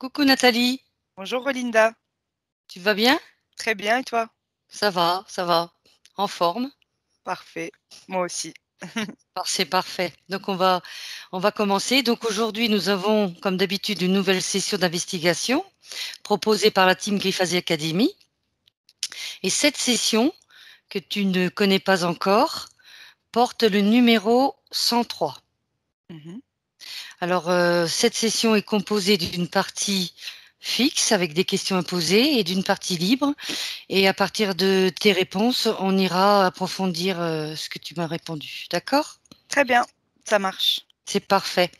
Coucou Nathalie, Bonjour Rolinda, tu vas bien? très bien et toi? Ça va, en forme. Parfait, moi aussi. C'est parfait. Donc on va commencer. Donc aujourd'hui nous avons comme d'habitude une nouvelle session d'investigation proposée par la team Glyphasie Academy. Et cette session que tu ne connais pas encore porte le numéro 103. Mhm. Alors cette session est composée d'une partie fixe avec des questions à poser et d'une partie libre. Et à partir de tes réponses, on ira approfondir ce que tu m'as répondu. D'accord? Très bien, ça marche. C'est parfait.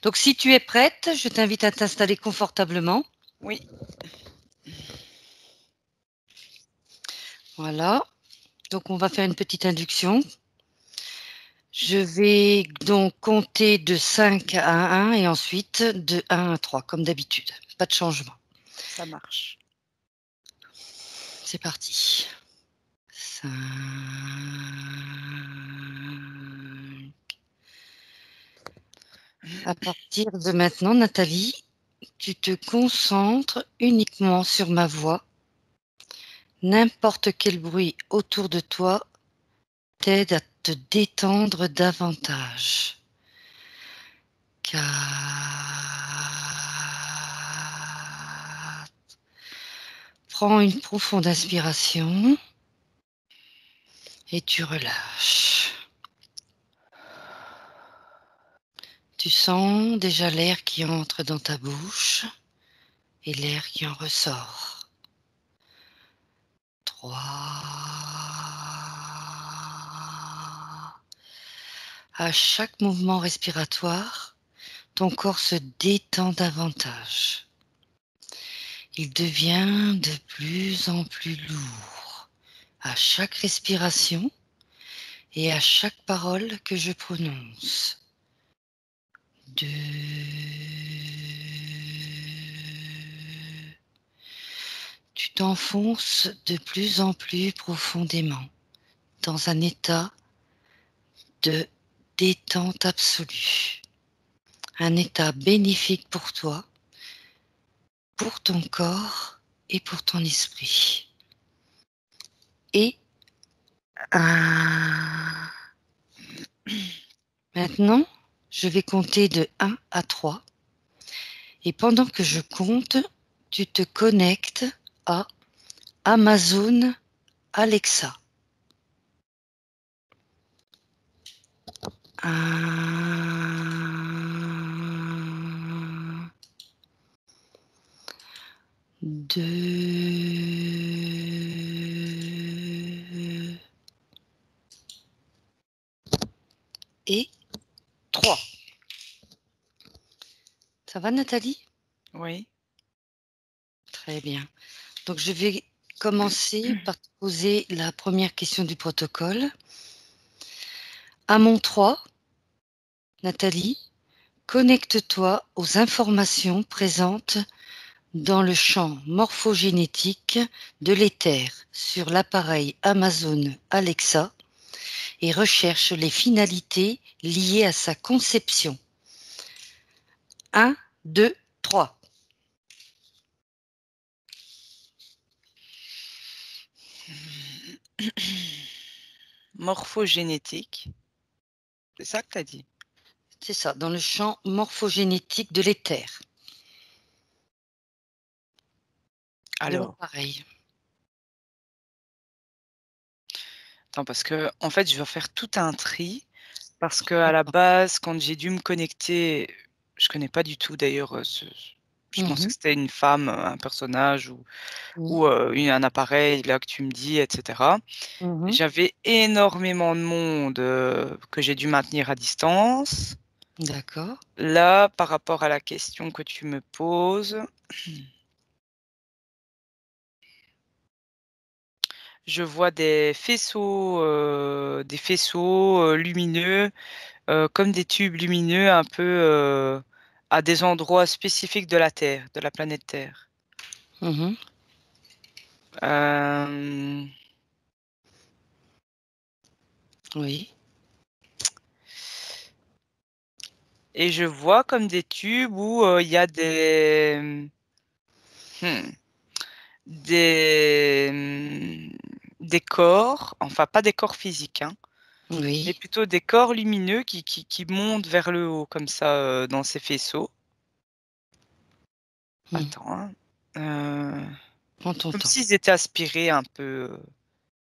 Donc, si tu es prête, je t'invite à t'installer confortablement. Oui, Voilà. Donc, on va faire une petite induction. Je vais donc compter de 5 à 1 et ensuite de 1 à 3, comme d'habitude. Pas de changement. ça marche. C'est parti. 5. À partir de maintenant, Nathalie, tu te concentres uniquement sur ma voix. N'importe quel bruit autour de toi t'aide à te détendre davantage. 4. Prends une profonde inspiration et tu relâches. Tu sens déjà l'air qui entre dans ta bouche et l'air qui en ressort. 3. À chaque mouvement respiratoire, ton corps se détend davantage. Il devient de plus en plus lourd à chaque respiration et à chaque parole que je prononce. 2. Tu t'enfonces de plus en plus profondément dans un état de détente absolue, un état bénéfique pour toi, pour ton corps et pour ton esprit. Et maintenant, je vais compter de 1 à 3 et pendant que je compte, tu te connectes à Amazon Alexa. 1, 2 et 3. Ça va Nathalie? Oui, Très bien. Donc je vais commencer par te poser la première question du protocole. À mon 3, Nathalie, connecte-toi aux informations présentes dans le champ morphogénétique de l'éther sur l'appareil Amazon Alexa et recherche les finalités liées à sa conception. 1, 2, 3. morphogénétique, c'est ça que tu as dit. C'est ça, dans le champ morphogénétique de l'éther de Alors, l'appareil. attends, parce que en fait, je vais faire tout un tri, parce que à la base, quand j'ai dû me connecter, je connais pas du tout d'ailleurs. Je pensais Mhm, que c'était une femme, un personnage ou, mhm, ou un appareil là que tu me dis, etc. mhm. J'avais énormément de monde que j'ai dû maintenir à distance. D'accord. Là, par rapport à la question que tu me poses, je vois des faisceaux lumineux, comme des tubes lumineux un peu à des endroits spécifiques de la Terre, de la planète Terre. Mhm. Euh, Oui. et je vois comme des tubes où il y a des... Mmh. Des, des corps, enfin pas des corps physiques, hein, mais Oui. plutôt des corps lumineux qui montent vers le haut comme ça, dans ces faisceaux. Mmh. Attends, hein, heu, Prends ton comme temps. s'ils étaient aspirés un peu,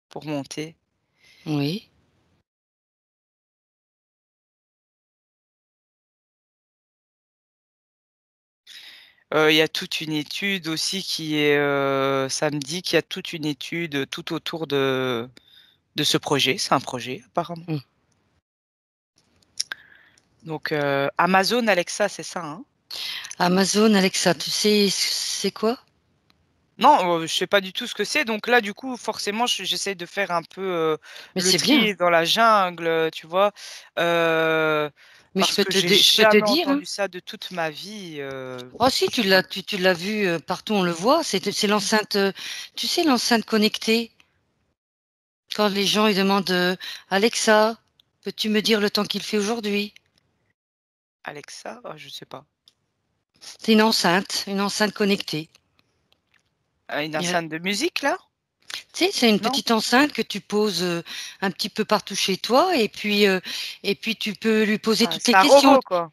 pour monter. Oui. Il y a toute une étude aussi qui est, ça me dit qu'il y a toute une étude, tout autour de ce projet. C'est un projet apparemment. Mmh. Donc Amazon Alexa, c'est ça, hein? Amazon Alexa, tu sais c'est quoi? Non, je sais pas du tout ce que c'est, donc là, du coup, forcément, j'essaie de faire un peu, Mais le c'est bien. tri dans la jungle, tu vois? Heu, Mais Parce que j'ai je peux te jamais dire, hein. entendu ça de toute ma vie, Oh si, franchement. tu l'as vu, partout, on le voit. C'est l'enceinte, tu sais l'enceinte connectée? Quand les gens ils demandent, «Alexa, peux-tu me dire le temps qu'il fait aujourd'hui?» Alexa? Ah, je sais pas. C'est une enceinte connectée. Une Il y a enceinte de musique, là? Tu sais, c'est une Non? petite enceinte que tu poses, un petit peu partout chez toi et puis tu peux lui poser Ah, toutes les c'est un questions. robot, quoi?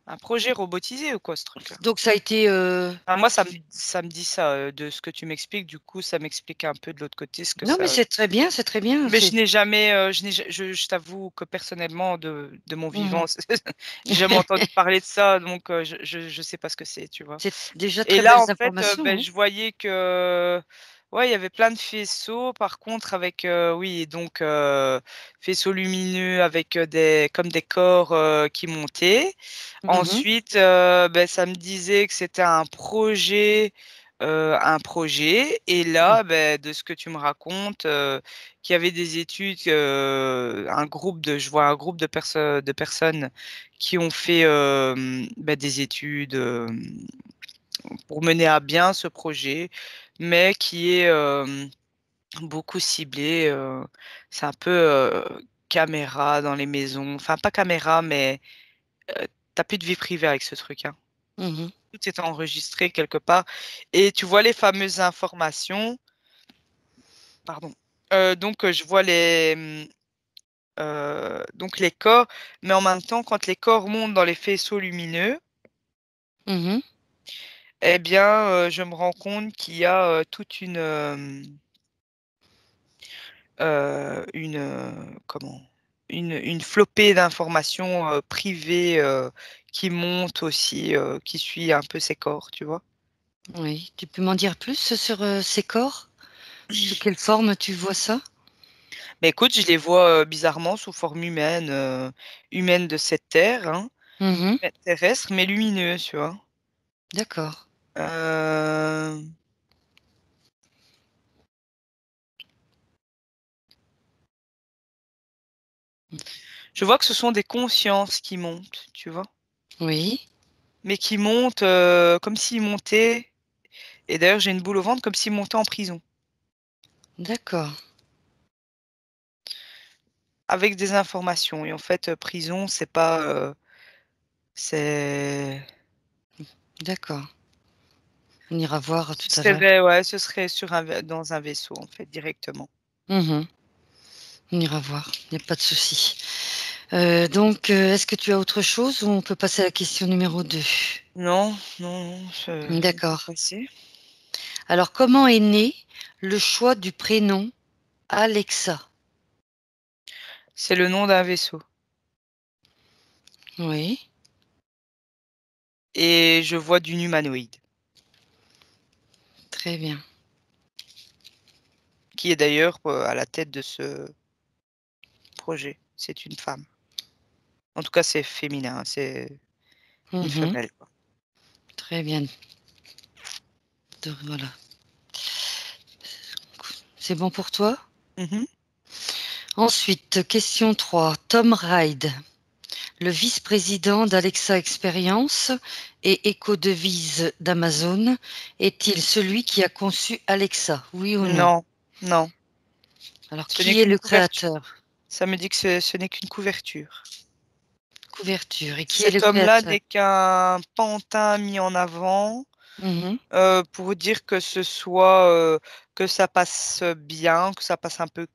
Un projet robotisé ou quoi, ce truc-là? Donc ça a été, Ah, moi, ça me dit ça, de ce que tu m'expliques, du coup, ça m'explique un peu de l'autre côté ce que non mais ça. c'est très bien, Mais je c'est n'ai jamais, je n'ai ja je t'avoue que personnellement de mon mmh vivant, j'ai jamais entendu parler de ça, donc je sais pas ce que c'est, tu vois? C'est déjà Et très là, belles en fait, informations, hein. je voyais que, ouais, il y avait plein de faisceaux, par contre avec, oui, donc faisceaux lumineux avec, des comme des corps, qui montaient. Mmh mh. Ensuite, ça me disait que c'était un projet et Mmh. là, de ce que tu me racontes, qu'il y avait des études, un groupe de je vois un groupe de personnes qui ont fait, des études, pour mener à bien ce projet, mais qui est, beaucoup ciblé, c'est un peu, caméra dans les maisons, enfin pas caméra, mais tu plus de vie privée avec ce truc, hein. Mmh. Tout est enregistré quelque part et tu vois les fameuses informations, pardon, donc je vois donc les corps, mais en même temps, quand les corps montent dans les faisceaux lumineux, Mmh. eh bien, je me rends compte qu'il y a, toute comment? Une flopée d'informations, privées, qui montent aussi, qui suit un peu ces corps, tu vois? Oui, tu peux m'en dire plus sur, ces corps? Sous quelle forme tu vois ça? Mais écoute, je les vois, bizarrement sous forme humaine, humaine de cette terre, hein, Mmh. terrestre, mais lumineux, tu vois? D'accord. Hem, je vois que ce sont des consciences qui montent, tu vois? Oui, Mais qui montent, comme s'ils montaient, et d'ailleurs j'ai une boule au ventre, comme s'ils montaient en prison. d'accord, Avec des informations et en fait, prison, c'est pas, c'est d'accord. On ira voir ce tout à l'heure. serait ouais, ce serait sur un vai dans un vaisseau, en fait, directement. Mmh. On ira voir, il y a pas de souci. Donc, est-ce que tu as autre chose ou on peut passer à la question numéro 2? Non, non, non, je on peut D'accord. passer. Alors comment est né le choix du prénom Alexa? C'est le nom d'un vaisseau Oui, et je vois d'une humanoïde, très bien. qui est d'ailleurs, à la tête de ce projet. C'est une femme. En tout cas, c'est féminin, hein, c'est une Mmh. femelle, quoi. Très bien. Donc voilà. C'est bon pour toi? Mmh mh. Ensuite, question 3. Tom Ride, le vice-président d'Alexa Experience et éco-devise d'Amazon, est-il celui qui a conçu Alexa, oui ou non? Non, non, Alors ce n'est qui est qu'une le couverture. créateur? Ça me dit que ce n'est qu'une couverture. Couverture et qui est le Cet homme-là créateur? n'est qu'un pantin mis en avant, Mmh. pour dire que ce soit que ça passe bien, que ça passe un peu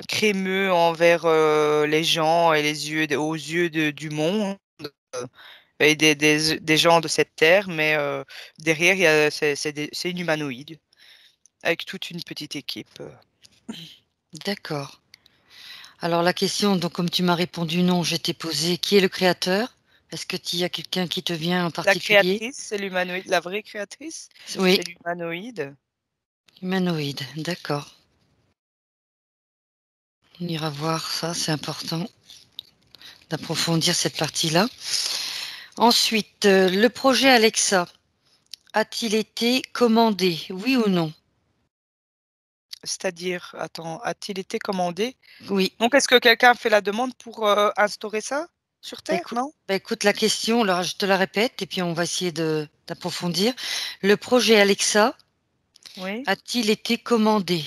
crémeux envers les gens et aux yeux du monde et des gens de cette terre, mais derrière, c'est une humanoïde avec toute une petite équipe. D'accord. Alors la question, donc comme tu m'as répondu non, je t'ai posé: «Qui est le créateur?» Est-ce que tu y a quelqu'un qui te vient en La particulier? créatrice, c'est l'humanoïde. La vraie créatrice, Oui, c'est l'humanoïde. humanoïde, d'accord. On ira voir ça, c'est important d'approfondir cette partie-là. Ensuite, le projet Alexa a-t-il été commandé, oui ou non? C'est-à-dire, attends, a-t-il été commandé? Oui. Donc, est-ce que quelqu'un fait la demande pour instaurer ça sur Terre, Écoute non? écoute la question, alors je te la répète et puis on va essayer d'approfondir. Le projet Alexa Oui. a-t-il été commandé?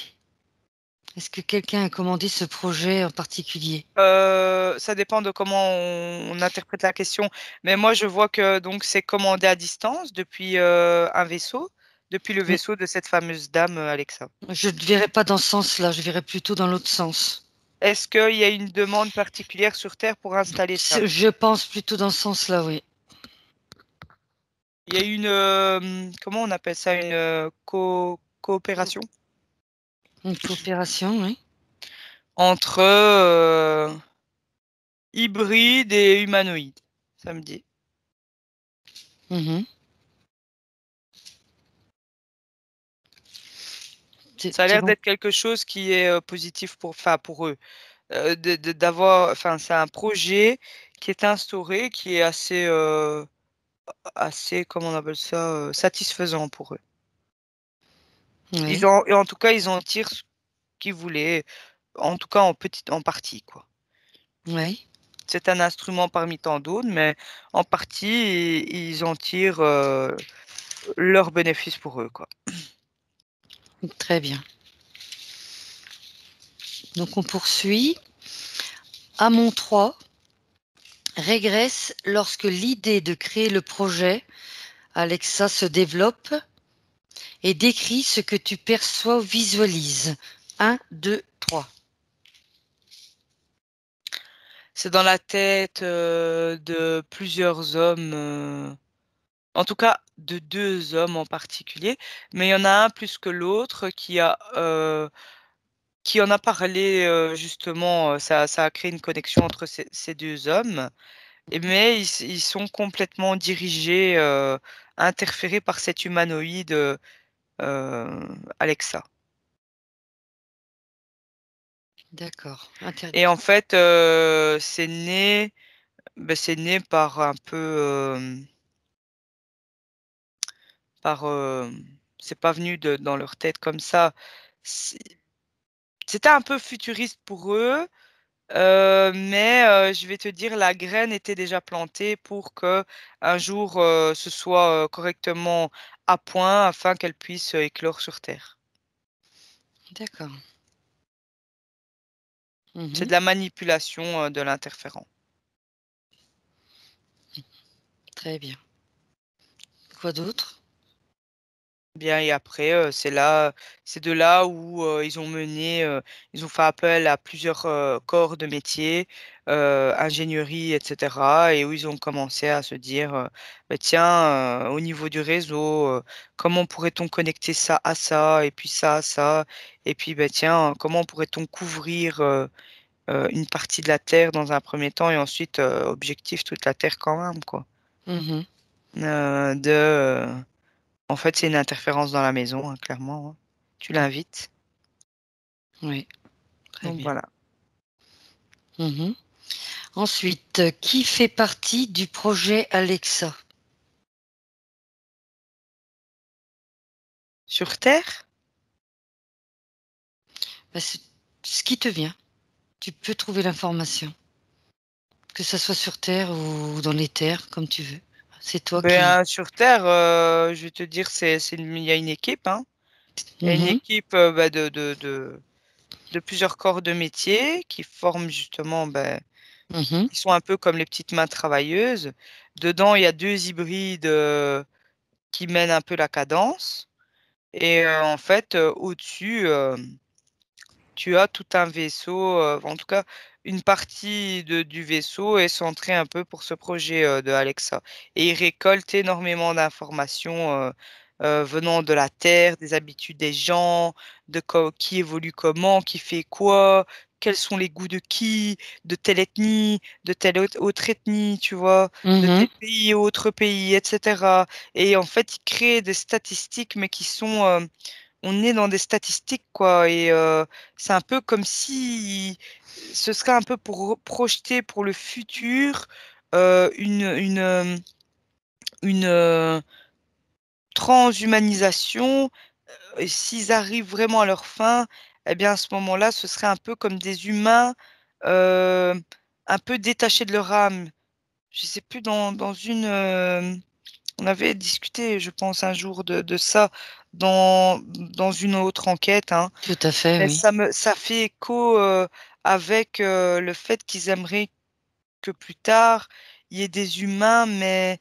Est-ce que quelqu'un a commandé ce projet en particulier? Ça dépend de comment on interprète la question. Mais moi, je vois que donc c'est commandé à distance depuis un vaisseau, depuis le Mmh, vaisseau de cette fameuse dame Alexa. je ne verrai pas dans ce sens-là, je verrai plutôt dans l'autre sens. Est-ce qu'il y a une demande particulière sur Terre pour installer ça? Je pense plutôt dans ce sens-là, oui. Il y a une, comment on appelle ça, une coopération Une coopération, oui. entre hybride et humanoïde, ça me dit. Mmh. Ça a C'est l'air bon? d'être quelque chose qui est positif enfin, pour eux. D'avoir, enfin, c'est un projet qui est instauré, qui est assez, comment on appelle ça, satisfaisant pour eux. Oui, Et en tout cas, ils en tirent ce qu'ils voulaient, en tout cas en partie, quoi. oui, C'est un instrument parmi tant d'autres, mais en partie, ils en tirent leurs bénéfices pour eux, quoi. très bien. Donc on poursuit. Amon 3 régresse lorsque l'idée de créer le projet Alexa se développe et décrit ce que tu perçois ou visualises. 1, 2, 3. C'est dans la tête de plusieurs hommes, en tout cas de 2 hommes en particulier, mais il y en a un plus que l'autre qui en a parlé, justement, ça a créé une connexion entre ces 2 hommes, mais ils sont complètement dirigés, interférés par cet humanoïde, Alexa. D'accord. Et en fait, c'est né par un peu, par, c'est pas venu dans leur tête comme ça. C'est C'était un peu futuriste pour eux, mais je vais te dire, la graine était déjà plantée pour que un jour, ce soit, correctement à point afin qu'elle puisse, éclore sur terre. D'accord. C'est Mhm. de la manipulation, de l'interférent. Très bien. Quoi d'autre? Bien et après, c'est de là où, ils ont fait appel à plusieurs, corps de métier, ingénierie et cetera et où ils ont commencé à se dire, «Bah, tiens, au niveau du réseau, comment pourrait-on connecter ça à ça et puis ça à ça? Et puis, bah, tiens, comment pourrait-on couvrir, une partie de la terre dans un premier temps et ensuite, objectif toute la terre quand même, quoi?» Mhm. Heu, de, En fait, c'est une interférence dans la maison, hein, clairement, hein. Tu l'invites, Oui, très donc bien. voilà. Mhm. Ensuite, qui fait partie du projet Alexa? Sur Terre? Bah, c'est ce qui te vient. Tu peux trouver l'information, que ça soit sur Terre ou dans les terres, comme tu veux. C'est toi qui. Sur Terre, je vais te dire, il y a une équipe, hein. Il y a une Mhm. équipe, bah, de plusieurs corps de métier qui forment justement, Mhm. qui sont un peu comme les petites mains travailleuses. Dedans, il y a 2 hybrides, qui mène un peu la cadence. Et en fait, au-dessus, tu as tout un vaisseau, en tout cas, une partie du vaisseau est centrée un peu pour ce projet de Alexa. Et il récolte énormément d'informations venant de la Terre, des habitudes des gens, qui évolue comment, qui fait quoi, quels sont les goûts de qui, de telle ethnie, de telle autre ethnie, tu vois, de Mhm. tel pays, autre pays, etc. Et en fait, il crée des statistiques, mais qui sont on est dans des statistiques, quoi. Et c'est un peu comme si ce serait un peu pour projeter pour le futur une transhumanisation. Et s'ils arrivent vraiment à leur fin, eh bien, à ce moment-là, ce serait un peu comme des humains euh, un peu détachés de leur âme. Je sais plus, dans une... on avait discuté, je pense, un jour de ça dans une autre enquête, hein. Tout à fait, Mais oui. ça fait écho avec le fait qu'ils aimeraient que plus tard, il y ait des humains, mais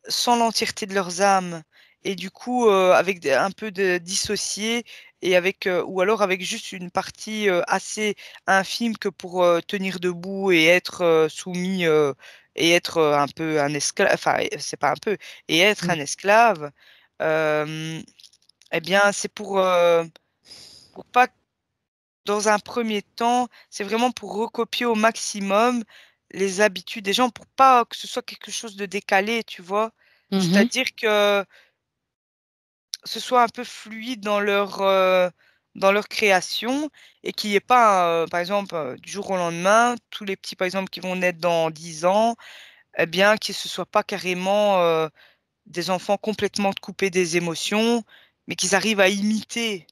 sans l'entièreté de leurs âmes. Et du coup, avec un peu de dissocié, et avec, ou alors avec juste une partie assez infime que pour tenir debout et être soumis et être un peu un esclave, enfin, c'est pas un peu, et être Mm. un esclave, euh, eh bien, c'est pour pas dans un premier temps, c'est vraiment pour recopier au maximum les habitudes des gens, pour pas que ce soit quelque chose de décalé, tu vois. Mhm. C'est-à-dire que ce soit un peu fluide dans leur création et qu'il n'y ait pas, par exemple, du jour au lendemain, tous les petits, par exemple, qui vont naître dans 10 ans, eh bien, que ce soit pas carrément des enfants complètement coupés des émotions, mais qu'ils arrivent à imiter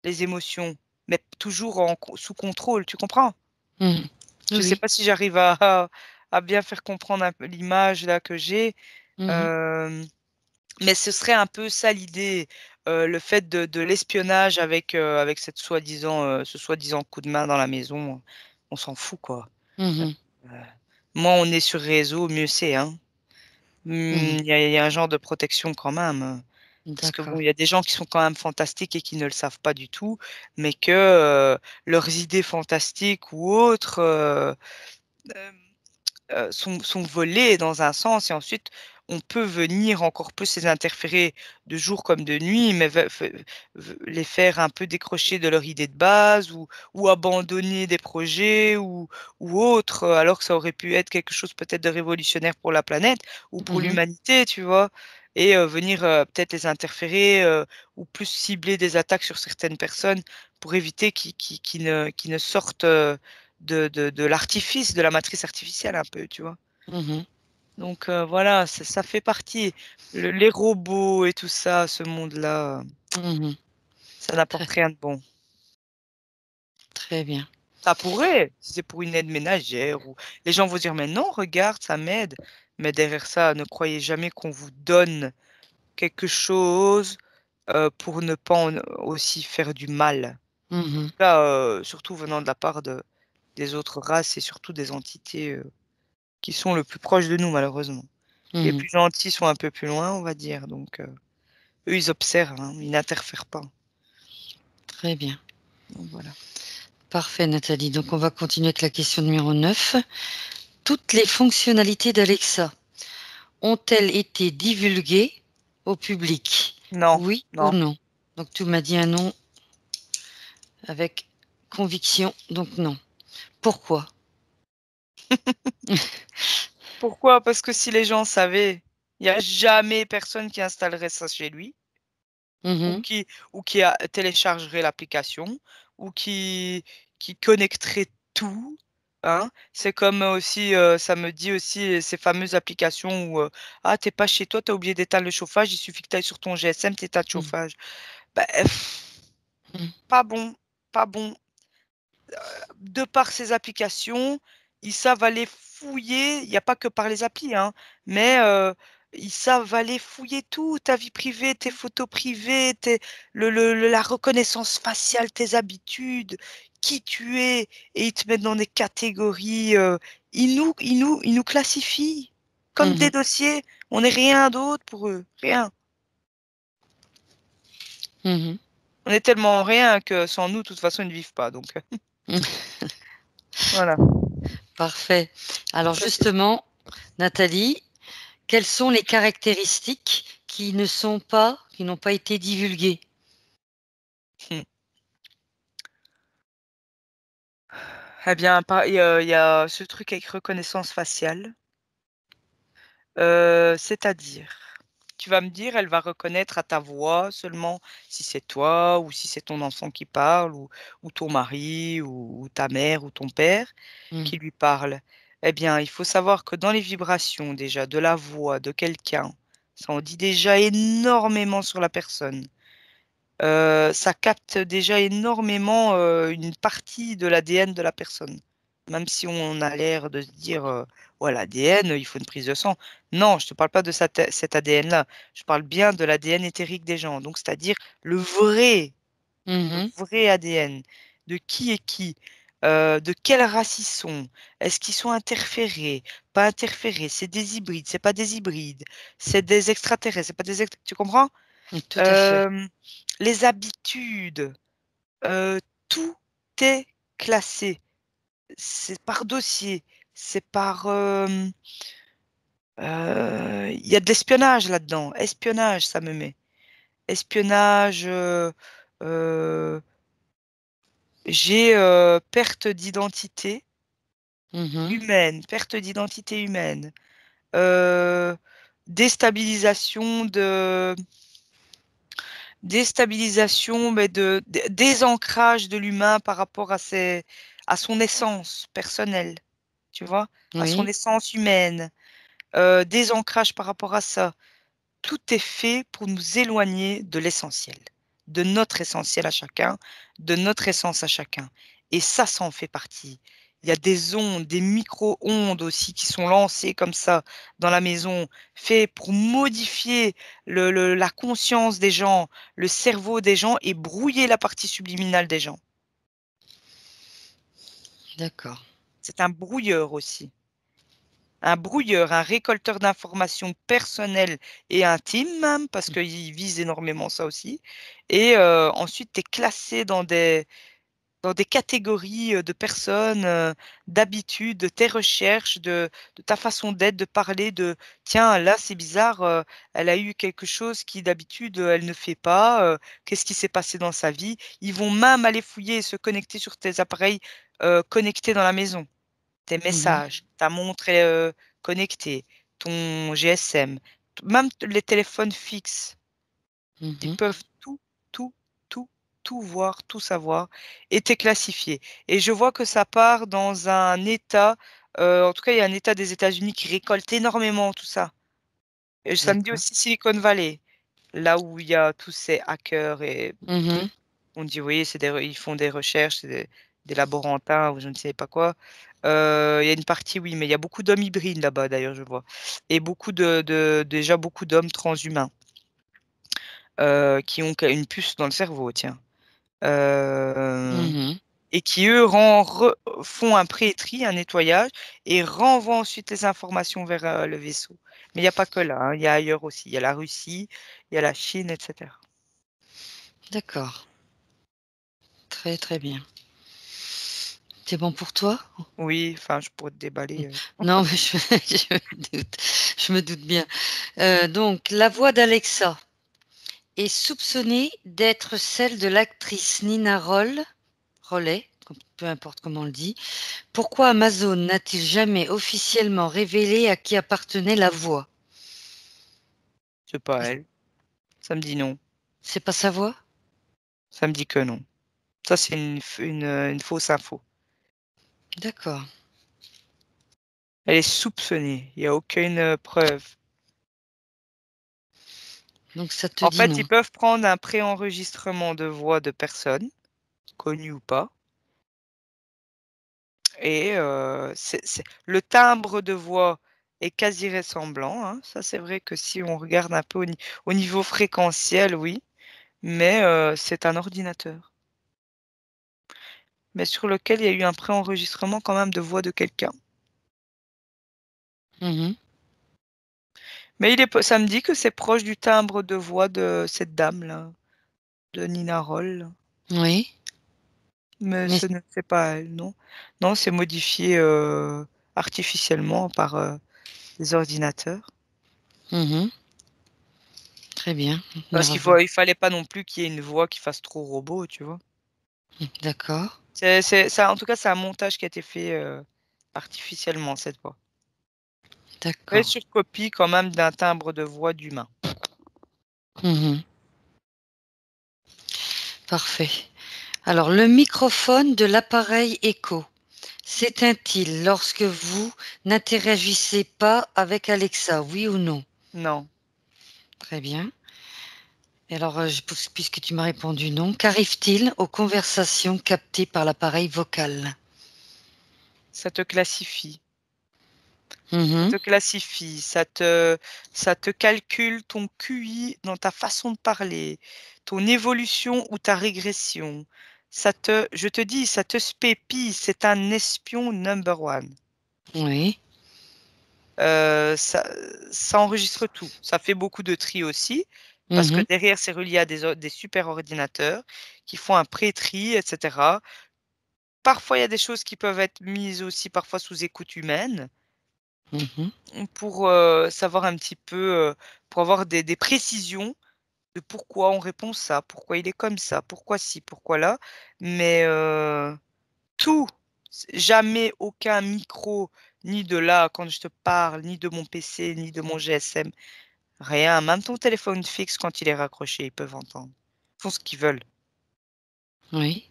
les émotions, mais toujours sous contrôle, tu comprends? Mhm. Je sais Oui. pas si j'arrive à bien faire comprendre un peu l'image là que j'ai, Mhm. euh, mais ce serait un peu ça l'idée, le fait de l'espionnage avec ce soi-disant coup de main dans la maison, on s'en fout quoi. Mhm. Euh, Moins on est sur réseau, mieux c'est, hein. Mhm. Il y a un genre de protection quand même. Parce que bon, D'accord. il y a des gens qui sont quand même fantastiques et qui ne le savent pas du tout, mais que leurs idées fantastiques ou autres euh, sont volées dans un sens et ensuite on peut venir encore plus les interférer de jour comme de nuit, mais les faire un peu décrocher de leur idée de base ou abandonner des projets ou autres, alors que ça aurait pu être quelque chose peut-être de révolutionnaire pour la planète ou pour Mhm. l'humanité, tu vois, et venir peut-être les interférer ou plus cibler des attaques sur certaines personnes pour éviter qu'ils ne sortent de l'artifice, de la matrice artificielle un peu, tu vois. Mhm. Donc voilà, ça fait partie. Les robots et tout ça, ce monde-là, Mhm. ça n'apporte Très, rien de bon. très bien. Ça pourrait, si c'est pour une aide ménagère, ou les gens vont dire, mais non, regarde, ça m'aide. Mais derrière ça, ne croyez jamais qu'on vous donne quelque chose pour ne pas aussi faire du mal. Mhm. Là, surtout venant de la part des autres races et surtout des entités qui sont le plus proches de nous, malheureusement. Les Mhm. plus gentils sont un peu plus loin, on va dire. Donc, eux, ils observent, hein, ils n'interfèrent pas. Très bien. Donc, voilà. Parfait, Nathalie. Donc, on va continuer avec la question numéro 9. Toutes les fonctionnalités d'Alexa ont-elles été divulguées au public? Non, Oui ou non. non? Donc, tu m'as dit un non avec conviction, donc non. Pourquoi? Pourquoi? Parce que si les gens savaient, il n'y a jamais personne qui installerait ça chez lui, ou Mhm. qui, ou qui téléchargerait l'application, ou qui connecterait tout. Hein. C'est comme aussi, ça me dit aussi ces fameuses applications où, ah, t'es pas chez toi, t'as oublié d'éteindre le chauffage, il suffit que tu ailles sur ton GSM, t'éteins le Mhm. chauffage. Bah, pas bon, pas bon. De par ces applications, ils savent aller fouiller, il n'y a pas que par les applis, hein, mais ils savent aller fouiller tout, ta vie privée, tes photos privées, la reconnaissance faciale, tes habitudes, qui tu es, et ils te mettent dans des catégories. Ils nous classifient comme des Mhm. dossiers. On n'est rien d'autre pour eux, rien. Mmh. On est tellement rien que sans nous, de toute façon, ils ne vivent pas, donc voilà. Parfait. Alors Ça, c'est justement, Nathalie, quelles sont les caractéristiques qui n'ont pas été divulguées? mmh. Eh bien, il y a ce truc avec reconnaissance faciale, c'est-à-dire, tu vas me dire, elle va reconnaître à ta voix seulement si c'est toi ou si c'est ton enfant qui parle ou ton mari ou ta mère ou ton père Mmh. qui lui parle. Eh bien, il faut savoir que dans les vibrations déjà de la voix de quelqu'un, ça en dit déjà énormément sur la personne. Ça capte déjà énormément, une partie de l'ADN de la personne. Même si on a l'air de se dire, «Ouais, l'ADN, il faut une prise de sang». Non, je te parle pas de cet ADN-là. Je parle bien de l'ADN éthérique des gens, donc c'est-à-dire le Mmh. vrai ADN. De qui est qui, de quelle race ils sont. Est-ce qu'ils sont interférés, pas interférés? C'est des hybrides, c'est pas des hybrides. C'est des extraterrestres, c'est pas des ext tu comprends? Mmh, tout à fait. Hem, les habitudes, heu, tout est classé. C'est par dossier, c'est par, il y a de l'espionnage là-dedans. Espionnage, ça me met. Espionnage, heu, j'ai, perte d'identité Mmh. humaine, perte d'identité humaine, heu, déstabilisation de Déstabilisation, mais de dé désancrage de l'humain par rapport à son essence personnelle, tu vois? À son Oui. essence humaine, désancrage par rapport à ça. Tout est fait pour nous éloigner de l'essentiel, de notre essentiel à chacun, de notre essence à chacun et ça en fait partie. Il y a des ondes, des micro-ondes aussi qui sont lancées comme ça dans la maison, fait pour modifier la conscience des gens, le cerveau des gens et brouiller la partie subliminale des gens. D'accord. C'est un brouilleur aussi. Un brouilleur, un récolteur d'informations personnelles et intimes même, parce Mmh. qu'ils visent énormément ça aussi et ensuite tu es classé dans des catégories, de personnes, d'habitudes, de tes recherches, de ta façon d'être, de parler, de: «Tiens, là, c'est bizarre, elle a eu quelque chose qui d'habitude, elle ne fait pas, qu'est-ce qui s'est passé dans sa vie?» Ils vont même aller fouiller et se connecter sur tes appareils, connectés dans la maison. Tes Mmh. messages, ta montre, connectée, ton GSM, t même les téléphones fixes, ils Mmh. peuvent tout, tout, tout, tout voir, tout savoir et t'es classifié et je vois que ça part dans un État, en tout cas, il y a un État des États-Unis qui récolte énormément tout ça et ça me dit D'accord. aussi Silicon Valley, là où il y a tous ces hackers et Mmh. on dit: «Oui, c'est des re ils font des recherches, c'est des laborantins ou je ne sais pas quoi». Il y a une partie, oui, mais il y a beaucoup d'hommes hybrides là-bas d'ailleurs, je vois et beaucoup déjà beaucoup d'hommes transhumains, qui ont une puce dans le cerveau, tiens, heu Mmh. et qui eux ren re font un pré-tri, un nettoyage et renvoient ensuite les informations vers, le vaisseau. Mais il y a pas que là, hein, il y a ailleurs aussi. Il y a la Russie, il y a la Chine et cetera. D'accord. Très, très bien. C'est bon pour toi? Oui, enfin, je pourrais te déballer, Non, mais je je me doute bien. Donc la voix d'Alexa est soupçonnée d'être celle de l'actrice Nina Rollet, peu importe comment on le dit. Pourquoi Amazon n'a-t-il jamais officiellement révélé à qui appartenait la voix? C'est pas elle. Ça me dit non. C'est pas sa voix? Ça me dit que non. Ça, c'est une fausse info. D'accord. Elle est soupçonnée, il y a aucune, preuve. Donc ça te En dit fait, ils non. peuvent prendre un préenregistrement de voix de personnes, connues ou pas et c'est le timbre de voix est quasi ressemblant, hein. Ça, c'est vrai que si on regarde un peu au niveau fréquentiel, oui, mais c'est un ordinateur. Mais sur lequel il y a eu un préenregistrement quand même de voix de quelqu'un. Mmh. Mais il est po ça me dit que c'est proche du timbre de voix de cette dame-là. de Nina Roll. Oui. Mais Mais ce ne fait pas elle, non. Non, c'est modifié artificiellement par des ordinateurs. Très bien. Parce Nerveux. il fallait pas non plus qu'il y ait une voix qui fasse trop robot, tu vois. D'accord. Ça, en tout cas, c'est un montage qui a été fait artificiellement, cette voix. Elle D'accord. sur copie quand même d'un timbre de voix d'humain. Parfait. Alors, le microphone de l'appareil Echo s'éteint-il lorsque vous n'interagissez pas avec Alexa, oui ou non? Non. Très bien. Et alors, puisque tu m'as répondu non, qu'arrive-t-il aux conversations captées par l'appareil vocal? Ça te classifie. Ça Mhm, te classifie. Ça te calcule ton QI dans ta façon de parler, ton évolution ou ta régression. Je te dis, ça te spépie. C'est un espion number one. oui. Ça, ça enregistre tout. Ça fait beaucoup de tri aussi, parce que Mhm, derrière, c'est relié à des super ordinateurs qui font un pré-tri, etc. Parfois, il y a des choses qui peuvent être mises aussi parfois sous écoute humaine mhm, pour savoir un petit peu, pour avoir des précisions de pourquoi on répond ça, pourquoi il est comme ça, pourquoi ci, pourquoi là. Mais tout, jamais aucun micro, ni de là quand je te parle, ni de mon PC, ni de mon GSM, rien. Même ton téléphone fixe, quand il est raccroché, ils peuvent entendre. Ils font ce qu'ils veulent. oui.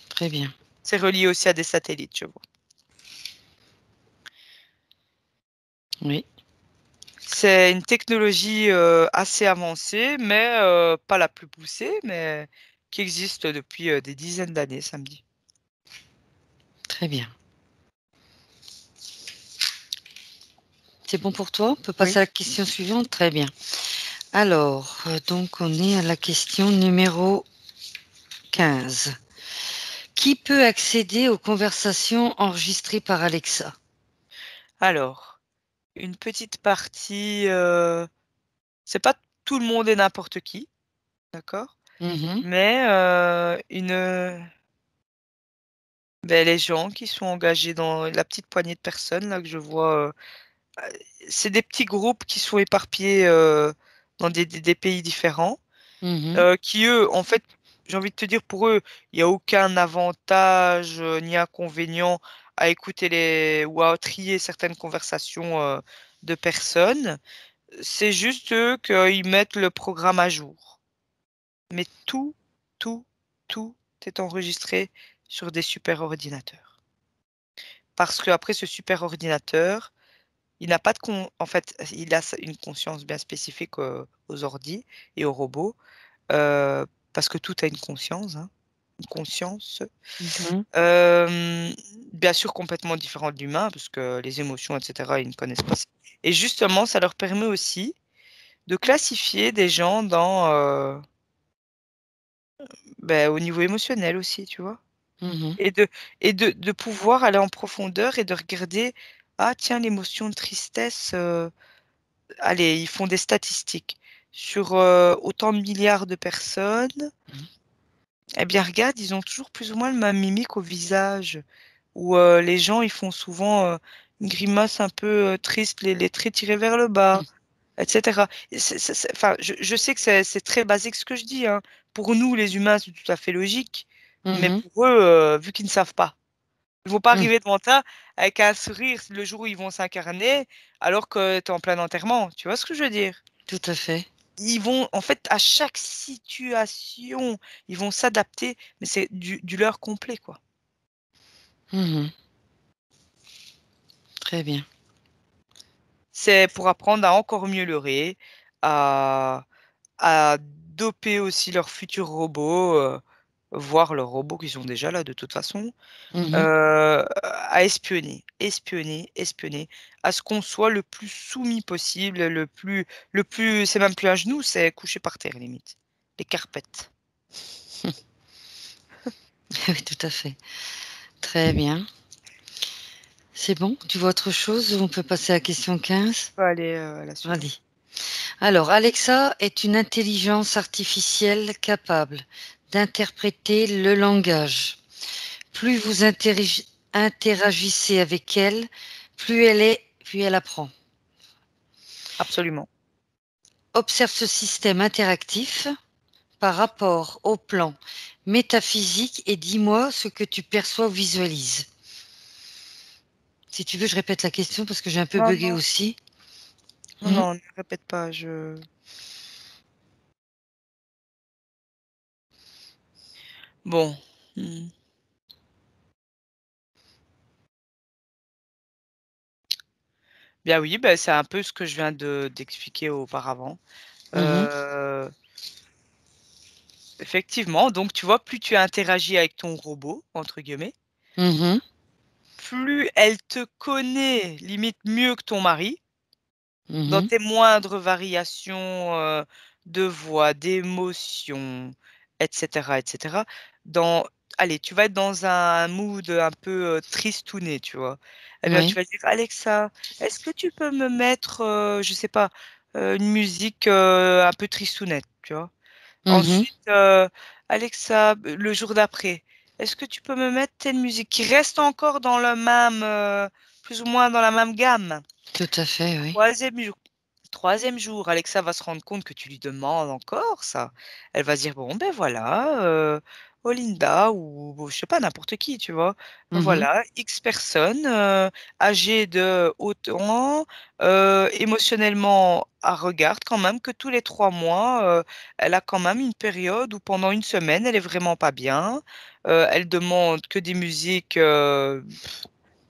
Très bien. C'est relié aussi à des satellites, je vois. Oui. C'est une technologie assez avancée, mais pas la plus poussée, mais qui existe depuis des dizaines d'années, ça me dit. Très bien. C'est bon pour toi? On peut Oui. passer à la question suivante? Très bien. Alors, donc on est à la question numéro 15. Qui peut accéder aux conversations enregistrées par Alexa? Alors, une petite partie, c'est pas tout le monde et n'importe qui, d'accord? Mhm, Mais ben, les gens qui sont engagés dans la petite poignée de personnes là que je vois, c'est des petits groupes qui sont éparpillés dans des pays différents. mhm, Qui eux, en fait, j'ai envie de te dire, pour eux, il n'y a aucun avantage ni inconvénient à écouter ou à trier certaines conversations de personnes. C'est juste eux qu'ils mettent le programme à jour. Mais tout, tout est enregistré sur des super ordinateurs. Parce qu'après ce super ordinateur, il n'a pas en fait, il a une conscience bien spécifique aux ordis et aux robots. Parce que tout a une conscience, hein, une conscience. mhm. Euh, Bien sûr, complètement différente de l'humain, parce que les émotions, etc., ils ne connaissent pas ça. Et justement, ça leur permet aussi de classifier des gens au niveau émotionnel aussi, tu vois. Mhm, Et de pouvoir aller en profondeur et de regarder, ah tiens, l'émotion de tristesse, allez, ils font des statistiques sur autant de milliards de personnes. Eh bien, regarde, ils ont toujours plus ou moins le même mimique au visage, où les gens, ils font souvent une grimace un peu triste, les traits tirés vers le bas, etc. Enfin, je sais que c'est très basique ce que je dis, hein. Pour nous, les humains, c'est tout à fait logique, mais mhm, pour eux, vu qu'ils ne savent pas, ils vont pas mhm. arriver devant toi avec un sourire le jour où ils vont s'incarner, alors que tu es en plein enterrement. Tu vois ce que je veux dire? Tout à fait. Ils vont, en fait, à chaque situation, ils vont s'adapter, mais c'est du leur complet, quoi. Mhm. Très bien. C'est pour apprendre à encore mieux leurrer, à, à doper aussi leurs futurs robots, voire leurs robots qui sont déjà là de toute façon, Mhm, à espionner, espionner, espionner, à ce qu'on soit le plus soumis possible, c'est même plus à genoux, c'est couché par terre, limite. Les carpettes. Oui, tout à fait. Très bien. C'est bon? Tu vois autre chose ou on peut passer à la question 15? On peut aller à la suivante. Allez. Alors, Alexa est une intelligence artificielle capable d'interpréter le langage. Plus vous interagissez avec elle, plus elle apprend. Absolument. Observe ce système interactif par rapport au plan métaphysique et dis-moi ce que tu perçois ou visualises. Si tu veux, je répète la question parce que j'ai un peu Non, bugué non, aussi. non, Hmm. non, ne répète pas. Bon. Hmm. Bien oui, ben, c'est un peu ce que je viens d'expliquer auparavant. Mhm. Effectivement, donc tu vois, plus tu interagis avec ton robot, entre guillemets, Mhm. plus elle te connaît limite mieux que ton mari, dans Mhm. tes moindres variations de voix, d'émotion, etc., etc. Dans, allez, tu vas être dans un mood un peu tristouné, tu vois. Eh bien, tu Oui. vas dire, Alexa, est-ce que tu peux me mettre, je sais pas, une musique un peu tristounette, tu vois. Mhm. Ensuite, Alexa, le jour d'après, est-ce que tu peux me mettre telle musique qui reste encore dans le même, plus ou moins dans la même gamme? Tout à fait, oui. Troisième jour, troisième jour, Alexa va se rendre compte que tu lui demandes encore ça. Elle va se dire, bon, ben voilà, Olinda ou je sais pas, n'importe qui, tu vois. Mhm. Voilà, X personnes âgées de autant, émotionnellement, elle regarde quand même que tous les 3 mois, elle a quand même une période où pendant une semaine, elle est vraiment pas bien. Elle demande que des musiques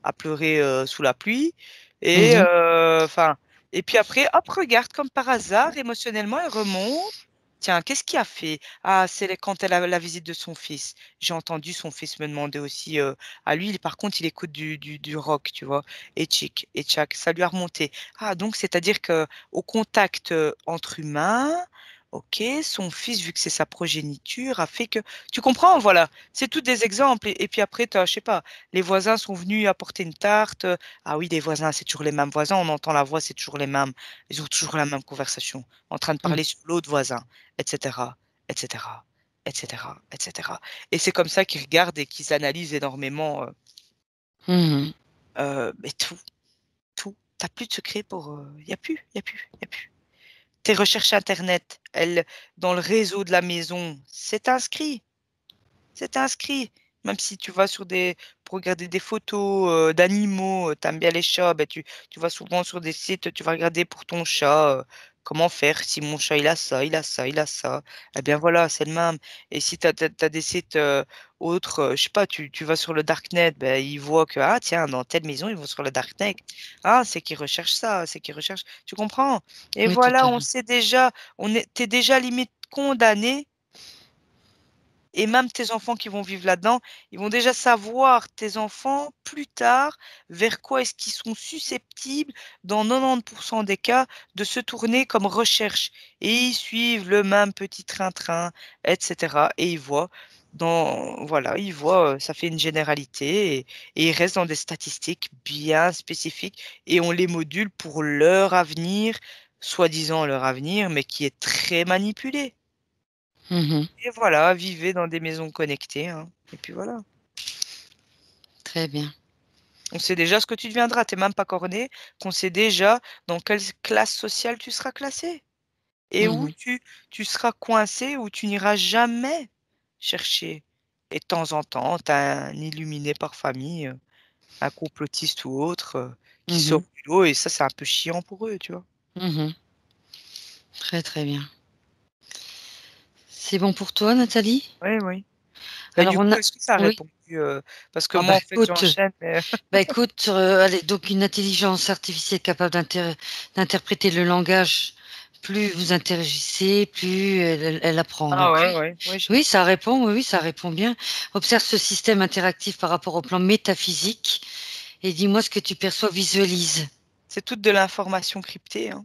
à pleurer sous la pluie. Et Mhm. enfin, et puis après, hop, regarde comme par hasard, émotionnellement, elle remonte. Tiens, qu'est-ce qui a fait? Ah, quand elle a la visite de son fils. J'ai entendu son fils me demander aussi à lui, par contre, il écoute du rock, tu vois, et chic, et tchac, ça lui a remonté. Ah, donc, c'est-à-dire que au contact entre humains, ok, son fils, vu que c'est sa progéniture, a fait que. Tu comprends, voilà, c'est tous des exemples. Et puis après, je sais pas, les voisins sont venus apporter une tarte. Ah oui, les voisins, c'est toujours les mêmes voisins. On entend la voix, c'est toujours les mêmes. Ils ont toujours la même conversation, en train de Mhm. parler sur l'autre voisin, etc., etc., etc., etc. Et c'est comme ça qu'ils regardent et qu'ils analysent énormément. Mhm. Mais tout, tout. T'as plus de secret pour. Il y a plus, il y a plus, il y a plus. Tes recherches Internet, elles, dans le réseau de la maison, c'est inscrit. C'est inscrit. Même si tu vas pour regarder des photos d'animaux, t'aimes bien les chats, ben tu vas souvent sur des sites, tu vas regarder pour ton chat, comment faire si mon chat il a ça, il a ça, il a ça. Eh bien voilà, c'est le même. Et si t'as des sites autres, je sais pas, tu vas sur le Darknet, ben ils voient que, ah tiens, dans telle maison, ils vont sur le Darknet. Ah, c'est qu'ils recherchent ça, c'est qu'ils recherchent. Tu comprends? Et Oui, tout voilà, à on fait. sait déjà, t'es déjà limite condamné et même tes enfants qui vont vivre là-dedans, ils vont déjà savoir, tes enfants, plus tard, vers quoi est-ce qu'ils sont susceptibles, dans 90% des cas, de se tourner comme recherche. Et ils suivent le même petit train-train, etc. Et ils voient, voilà, ils voient, ça fait une généralité, et ils restent dans des statistiques bien spécifiques, et on les module pour leur avenir, soi-disant leur avenir, mais qui est très manipulé. Mhm. Et voilà, vivez dans des maisons connectées, hein. Et puis voilà. Très bien. On sait déjà ce que tu deviendras. T'es même pas corné, qu'on sait déjà dans quelle classe sociale tu seras classé. Et où Mhm. tu seras coincé, où tu n'iras jamais chercher. Et de temps en temps, tu as un illuminé par famille, un complotiste ou autre, qui sort Mhm. du lot. Et ça, c'est un peu chiant pour eux, tu vois. Mhm. Très, très bien. C'est bon pour toi, Nathalie? Oui, oui. Bah, Alors, du on coup, a... est-ce que ça a Oui. répondu parce que Ah moi, bah en fait, écoute, j'enchaîne, mais allez, donc une intelligence artificielle capable d'interpréter le langage, plus vous interagissez, plus elle apprend. Ah Donc ouais, oui, ouais, ouais, oui, ça répond, oui, oui, ça répond bien. Observe ce système interactif par rapport au plan métaphysique et dis-moi ce que tu perçois, visualise. c'est toute de l'information cryptée, hein.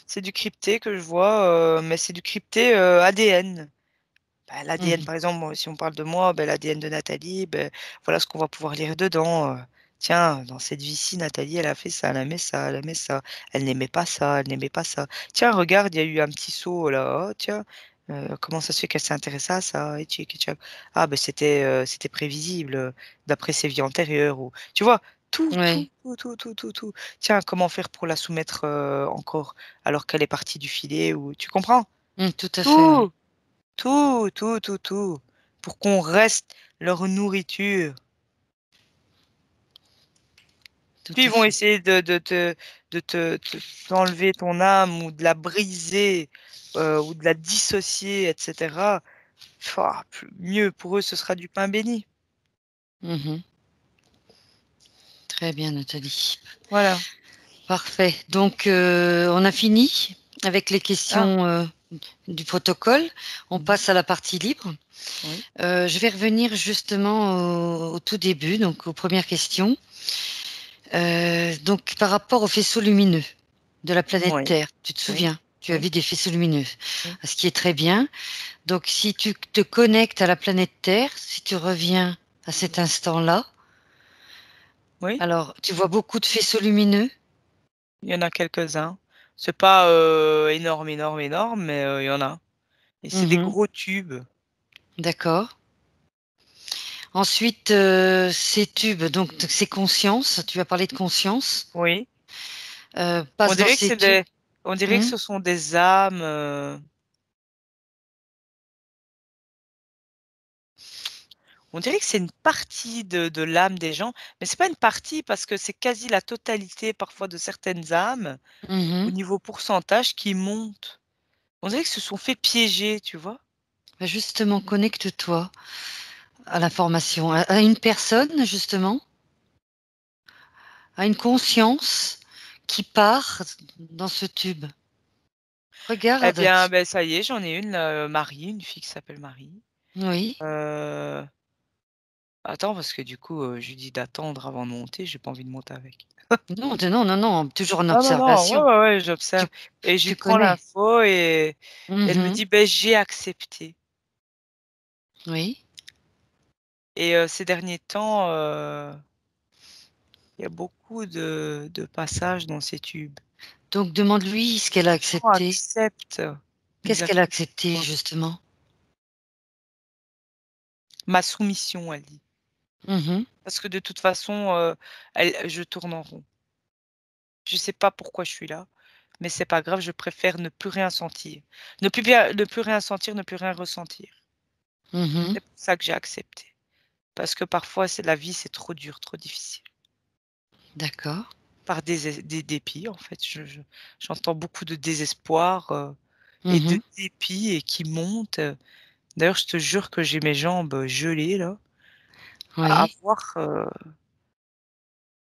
C'est du crypté que je vois, mais c'est du crypté ADN. Bah, l'ADN, Mhm. par exemple, si on parle de moi, ben, l'ADN de Nathalie, ben, voilà ce qu'on va pouvoir lire dedans. Tiens, dans cette vie-ci, Nathalie, elle a fait ça, elle aimait ça, elle aimait ça. Elle n'aimait pas ça, elle n'aimait pas ça. Tiens, regarde, il y a eu un petit saut là. Oh, tiens, comment ça se fait qu'elle s'intéressait à ça? Et tchac. Ah, ben c'était prévisible d'après ses vies antérieures. Ou... Tu vois, tout, tout, Oui, tout, tout, tout, tout, tout. Tiens, comment faire pour la soumettre encore alors qu'elle est partie du filet ou... Tu comprends? tout à fait, oui. Tout, tout, tout, tout, tout. Pour qu'on reste leur nourriture. Tout Puis ils à vont fait. essayer t'enlever ton âme ou de la briser ou de la dissocier, etc. Mieux pour eux, ce sera du pain béni. Mhm. Très bien, Nathalie. Voilà. Parfait. Donc, on a fini avec les Ah, questions du protocole. On mhm, passe à la partie libre. oui, Je vais revenir justement au tout début, donc aux premières questions. Donc, par rapport aux faisceaux lumineux de la planète oui, Terre, tu te oui, souviens, tu as oui, vu des faisceaux lumineux, oui, ce qui est très bien. Donc, si tu te connectes à la planète Terre, si tu reviens à cet instant-là, oui. alors tu vois beaucoup de faisceaux lumineux. Il y en a quelques-uns. C'est pas énorme, énorme, énorme, mais il y en a. Et c'est des Mhm. gros tubes. D'accord. Ensuite, ces tubes, donc ces consciences, tu as parlé de conscience, Oui. On passent dans dirait que ces tubes. on dirait que Hmm. ce sont des âmes. On dirait que c'est une partie de l'âme des gens, mais c'est pas une partie parce que c'est quasi la totalité parfois de certaines âmes, au Mhm. niveau pourcentage, qui montent. On dirait qu'ils se sont fait piéger, tu vois? Bah, justement, connecte-toi à l'information, à une personne, justement, à une conscience qui part dans ce tube. Eh Regarde. bien, ben, ça y est, j'en ai une, là, Marie, une fille qui s'appelle Marie. Oui. Heu, attends parce que du coup, je lui dis d'attendre avant de monter, j'ai pas envie de monter avec. Non, non, non, non, toujours en Non, non, non, ouais, observation. ouais, ouais, Tu, j'observe et je lui tu prends connais. l'info et elle me Mhm. dit: «Beh, j'ai accepté» Oui. et ces derniers temps, il y a beaucoup de passages dans ces tubes. Donc, demande-lui ce qu'elle a Les gens accepté. acceptent. Qu'est-ce Ils qu'elle a acceptent accepté, quoi? justement? Ma soumission, elle dit. Mhm. Parce que de toute façon, je tourne en rond. Je sais pas pourquoi je suis là, mais c'est pas grave, je préfère ne plus rien sentir. Ne plus rien sentir, ne plus rien ressentir. Mhm. C'est pour ça que j'ai accepté. Parce que parfois, c'est la vie, c'est trop dur, trop difficile. D'accord. Par des dépits, en fait. J'entends beaucoup de désespoir, et de Mhm. dépit et qui montent. D'ailleurs, je te jure que j'ai mes jambes gelées là. À Oui. voir,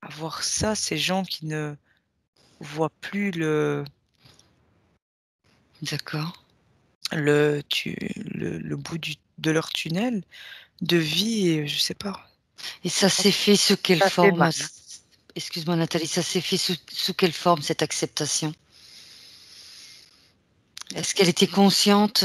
à voir ça, ces gens qui ne voient plus D'accord. le bout de leur tunnel de vie et je sais pas. Et ça s'est fait sous quelle Ça fait mal, forme? hein. Excuse-moi, Nathalie, ça s'est fait sous quelle forme, cette acceptation? Est-ce qu'elle était consciente?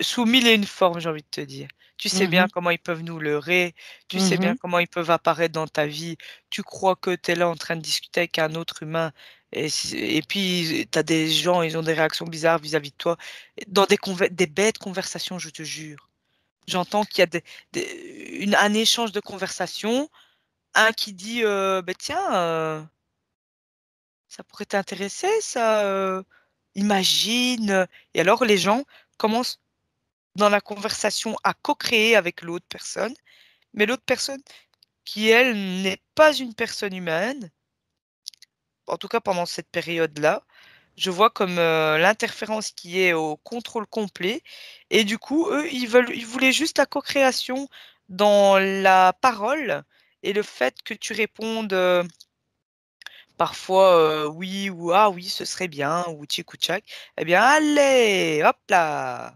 Sous mille et une formes, j'ai envie de te dire. Tu sais bien Mhm. comment ils peuvent nous leurrer, tu sais bien Mhm. comment ils peuvent apparaître dans ta vie. Tu crois que tu es là en train de discuter avec un autre humain et puis tu as des gens, ils ont des réactions bizarres vis-à-vis de toi. Dans des bêtes conversations, je te jure. J'entends qu'il y a un échange de conversations, un qui dit bah, tiens, ça pourrait t'intéresser, ça. Imagine. Et alors les gens commencent dans la conversation à co-créer avec l'autre personne, mais l'autre personne qui, elle, n'est pas une personne humaine, en tout cas pendant cette période-là, je vois comme l'interférence qui est au contrôle complet. Et du coup, eux, ils voulaient juste la co-création dans la parole et le fait que tu répondes parfois oui ou ah oui, ce serait bien ou tchic ou tchac. Eh bien, allez, hop là.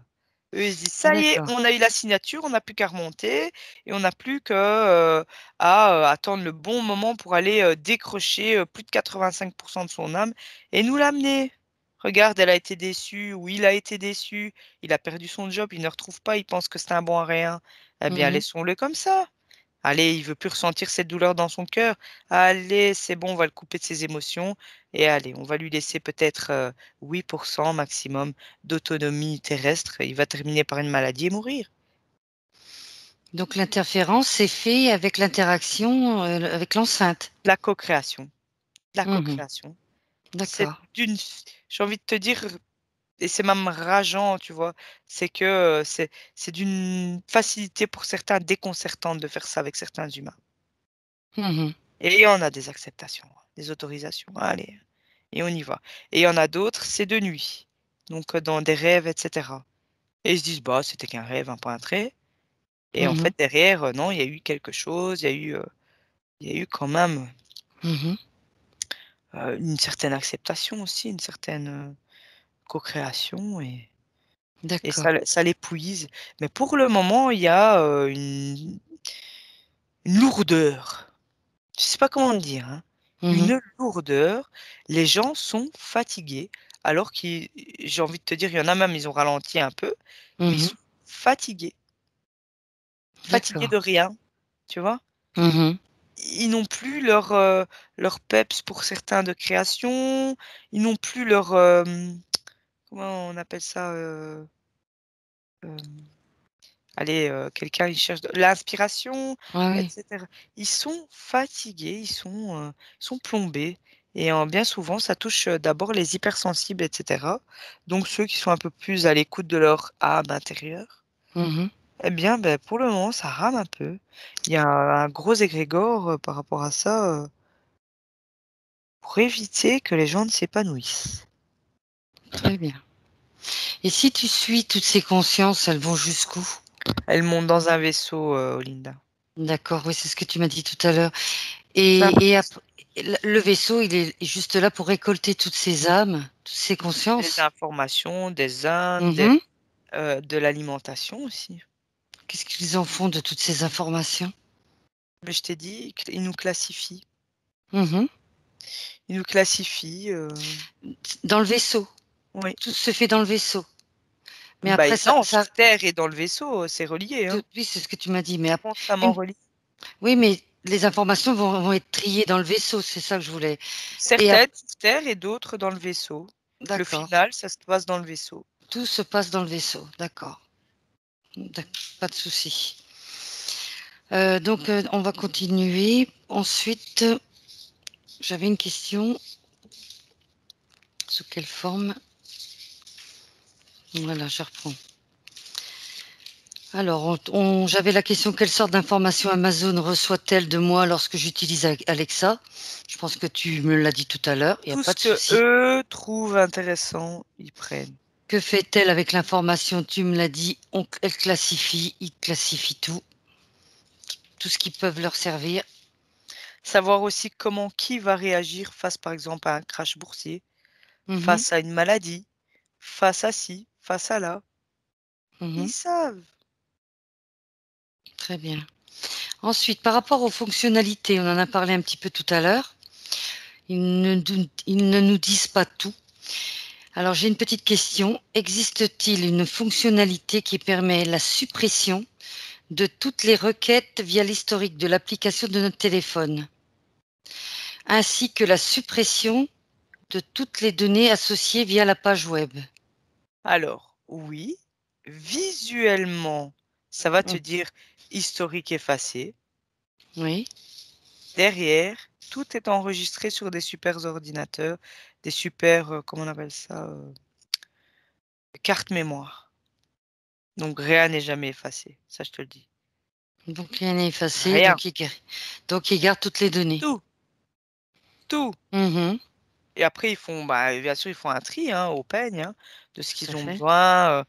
Eux, ils se disent, ça y est, D'accord. on a eu la signature, on n'a plus qu'à remonter et on n'a plus que à attendre le bon moment pour aller décrocher plus de 85% de son âme et nous l'amener. Regarde, elle a été déçue ou il a été déçu, il a perdu son job, il ne retrouve pas, il pense que c'est un bon à rien. Eh bien, Mhm. laissons-le comme ça. Allez, il veut plus ressentir cette douleur dans son cœur. Allez, c'est bon, on va le couper de ses émotions et allez, on va lui laisser peut-être 8% maximum d'autonomie terrestre. Il va terminer par une maladie et mourir. Donc l'interférence, c'est fait avec l'interaction, avec l'enceinte? La co-création. La Mmh. co-création. C'est D'accord. d'une j'ai envie de te dire et c'est même rageant, tu vois? C'est que, c'est d'une facilité pour certains déconcertante de faire ça avec certains humains. Mmh. Et on a des acceptations, des autorisations. Allez, et on y va. Et il y en a d'autres, c'est de nuit, donc dans des rêves et cetera. Et ils se disent: «Bah, c'était qu'un rêve, un point trait». Et en Mmh. fait derrière, non, il y a eu quelque chose, il y a eu quand même, Mmh. une certaine acceptation aussi, une certaine, co-création et D'accord. ça l'épuise. Mais pour le moment, il y a, une lourdeur. Je sais pas comment le dire, hein. Mmh. Une lourdeur. Les gens sont fatigués alors qu'ils j'ai envie de te dire, il y en a même, ils ont ralenti un peu, mais ils Mmh. sont fatigués. Fatigués D'accord. de rien, tu vois? Mmh. Ils n'ont plus leur peps pour certains de création, ils n'ont plus leur, comment on appelle ça? Hem Allez, quelqu'un il cherche de l'inspiration Ouais, et oui. cetera. Ils sont fatigués, ils sont plombés et bien souvent ça touche, d'abord les hypersensibles et cetera. Donc ceux qui sont un peu plus à l'écoute de leur âme intérieure. Mmh. Eh bien, beh, pour le moment ça rame un peu. Il y a un gros égrégore, par rapport à ça, pour éviter que les gens ne s'épanouissent. Très bien. Et si tu suis toutes ces consciences, elles vont jusqu'où? Elles montent dans un vaisseau, Olinda. D'accord, oui, c'est ce que tu m'as dit tout à l'heure. Ça Et ap le vaisseau, il est juste là pour récolter toutes ces âmes, toutes ces des consciences? informations, des Indes, Mmh. de l'alimentation aussi. Qu'est-ce qu'ils en font de toutes ces informations? Mais je t'ai dit qu'ils nous classifient. Mmh. Ils nous classifient, Dans le vaisseau? oui. Tout se fait dans le vaisseau? Mais Bah, après ça non, ça sur terre et dans le vaisseau, c'est relié, hein. tout oui, c'est ce que tu m'as dit, mais C'est ap constamment une relié. oui, mais les informations vont être triées dans le vaisseau, c'est ça que je voulais et ap Certaines sur terre et d'autres dans le vaisseau. Le d'accord, final, ça se passe dans le vaisseau. tout se passe dans le vaisseau, d'accord. Pas de souci. Donc on va continuer. Ensuite, j'avais une question. Sous quelle forme? Voilà, je reprends. Alors, j'avais la question, quelle sorte d'informations Amazon reçoit-elle de moi lorsque j'utilise Alexa? Je pense que tu me l'as dit tout à l'heure, il n'y a Tout pas ce de que souci. eux trouvent intéressant, ils prennent. Que fait-elle avec l'information? Tu me l'as dit, elle classifie, il classifie tout, tout ce qui peut leur servir. Savoir aussi comment qui va réagir face, par exemple, à un crash boursier, Mhm, face à une maladie, face à ci, face à là. Ils mhm, savent. très bien. Ensuite, par rapport aux fonctionnalités, on en a parlé un petit peu tout à l'heure. Ils ne nous disent pas tout. Alors j'ai une petite question. Existe-t-il une fonctionnalité qui permet la suppression de toutes les requêtes via l'historique de l'application de notre téléphone, ainsi que la suppression de toutes les données associées via la page web? Alors, oui, visuellement, ça va te Mmh, dire historique effacé. oui. Derrière, tout est enregistré sur des super ordinateurs, des super, comment on appelle ça? Cartes mémoire. Donc rien n'est jamais effacé, ça je te le dis. Donc rien n'est effacé, Rien, donc il garde toutes les données. tout, tout. Mmh. Et après ils font, bah, bien sûr, ils font un tri, hein, au peigne, hein, de ce Tout à qu'ils ont fait. besoin,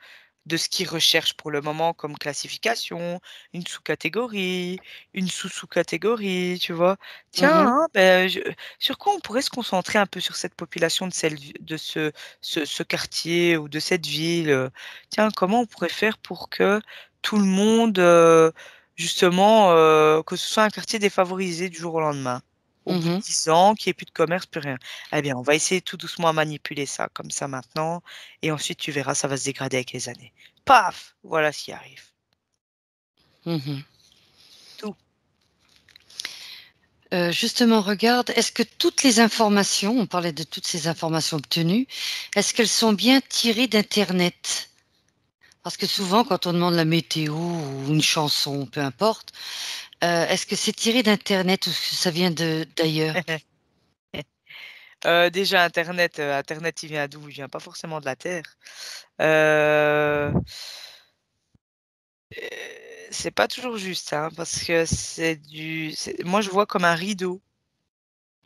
de ce qu'ils recherchent pour le moment comme classification, une sous-catégorie, une sous-sous-catégorie, tu vois? Tiens, Mmh. hein, je sur quoi on pourrait se concentrer un peu sur cette population de celle de ce quartier ou de cette ville, Tiens, comment on pourrait faire pour que tout le monde, justement, que ce soit un quartier défavorisé du jour au lendemain? Au bout de Mmh. 10 ans, qu'il y ait plus de commerce, plus rien. Eh bien, on va essayer tout doucement à manipuler ça comme ça maintenant et ensuite tu verras, ça va se dégrader avec les années. Paf! Voilà ce qui arrive. Mmh. Tout. Justement, regarde, est-ce que toutes les informations, on parlait de toutes ces informations obtenues, est-ce qu'elles sont bien tirées d'internet? Parce que souvent, quand on demande la météo ou une chanson, peu importe, est-ce que c'est tiré d'internet ou est-ce que ça vient d'ailleurs? Déjà internet il vient d'où? Il vient pas forcément de la terre. Heu c'est pas toujours juste, hein, parce que moi je vois comme un rideau.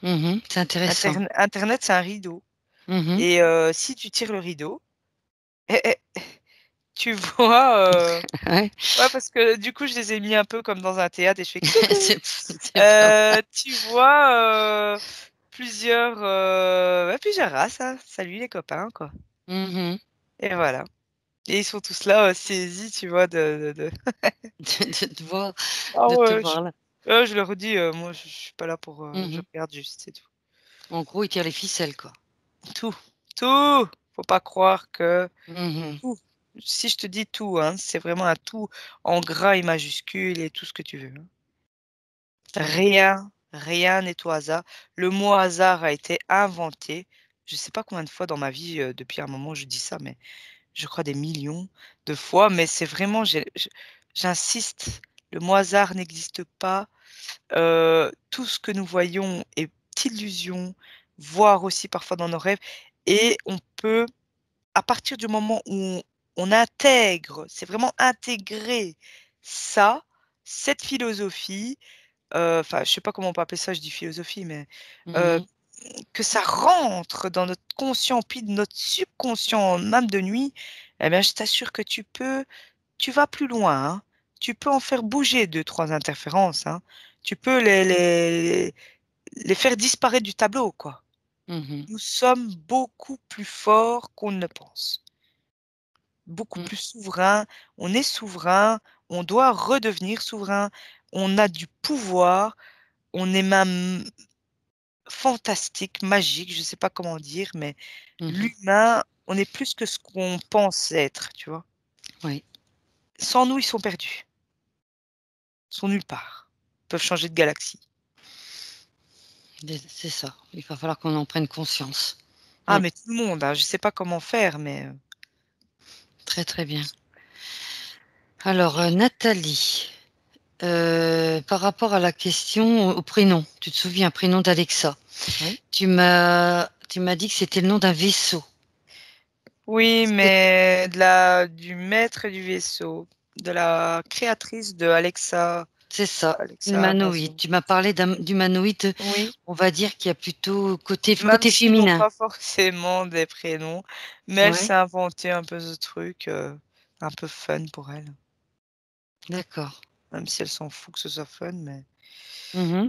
Mmh, c'est intéressant. Internet, c'est un rideau Mmh. et si tu tires le rideau, eh, tu vois, Ouais, ouais, parce que du coup, je les ai mis un peu comme dans un théâtre et je fais: c'est «Coucou!» c'est pas mal. Tu vois, plusieurs races, hein. «Salut les copains», quoi Mmh. et voilà et ils sont tous là, saisis, tu vois, de De te voir ah de te ouais, voir là. je leur dis, «Moi, je suis pas là pour, je Mmh. regarde juste, c'est tout». En gros, il tire les ficelles, quoi. Tout, tout! Faut pas croire que Mmh. tout. Si je te dis tout, hein, c'est vraiment un tout en gras et majuscule et tout ce que tu veux, hein. Ouais. Rien n'est au hasard. Le mot hasard a été inventé. Je sais pas combien de fois dans ma vie, depuis un moment je dis ça, mais je crois des millions de fois, mais c'est vraiment j'insiste, le mot hasard n'existe pas. Tout ce que nous voyons est illusion, voire aussi parfois dans nos rêves et on peut à partir du moment où on intègre, c'est vraiment intégrer ça, cette philosophie, enfin, je sais pas comment on peut appeler ça, je dis philosophie, mais heu, Mmh. que ça rentre dans notre conscient, puis de notre subconscient, même de nuit, eh bien, je t'assure que tu vas plus loin, hein. Tu peux en faire bouger deux trois interférences, hein. Tu peux les faire disparaître du tableau, quoi. Mmh. Nous sommes beaucoup plus forts qu'on ne le pense. Beaucoup Mmh. plus souverain, on est souverain, on doit redevenir souverain, on a du pouvoir, on est même fantastique, magique, je ne sais pas comment dire, mais Mmh. l'humain, on est plus que ce qu'on pense être, tu vois? Oui, Sans nous, ils sont perdus, ils sont nulle part. Ils peuvent changer de galaxie. c'est ça. Il va falloir qu'on en prenne conscience. Ah Mmh. mais tout le monde, hein, je ne sais pas comment faire, mais Très, très bien. Alors, Nathalie, par rapport à la question au prénom, tu te souviens, prénom d'Alexa. oui. Tu m'as dit que c'était le nom d'un vaisseau. Oui, C'est mais du maître du vaisseau, de la créatrice de c'est ça, Alexa humanoïde. Amazon. Tu m'as parlé d'humanoïde, Oui, on va dire qu'il y a plutôt côté même côté s'ils n'ont féminin. pas forcément des prénoms, mais elle Ouais, s'est inventée un peu ce truc, un peu fun pour elle. d'accord. Même si elle s'en fout que ce soit fun, mais Mmh.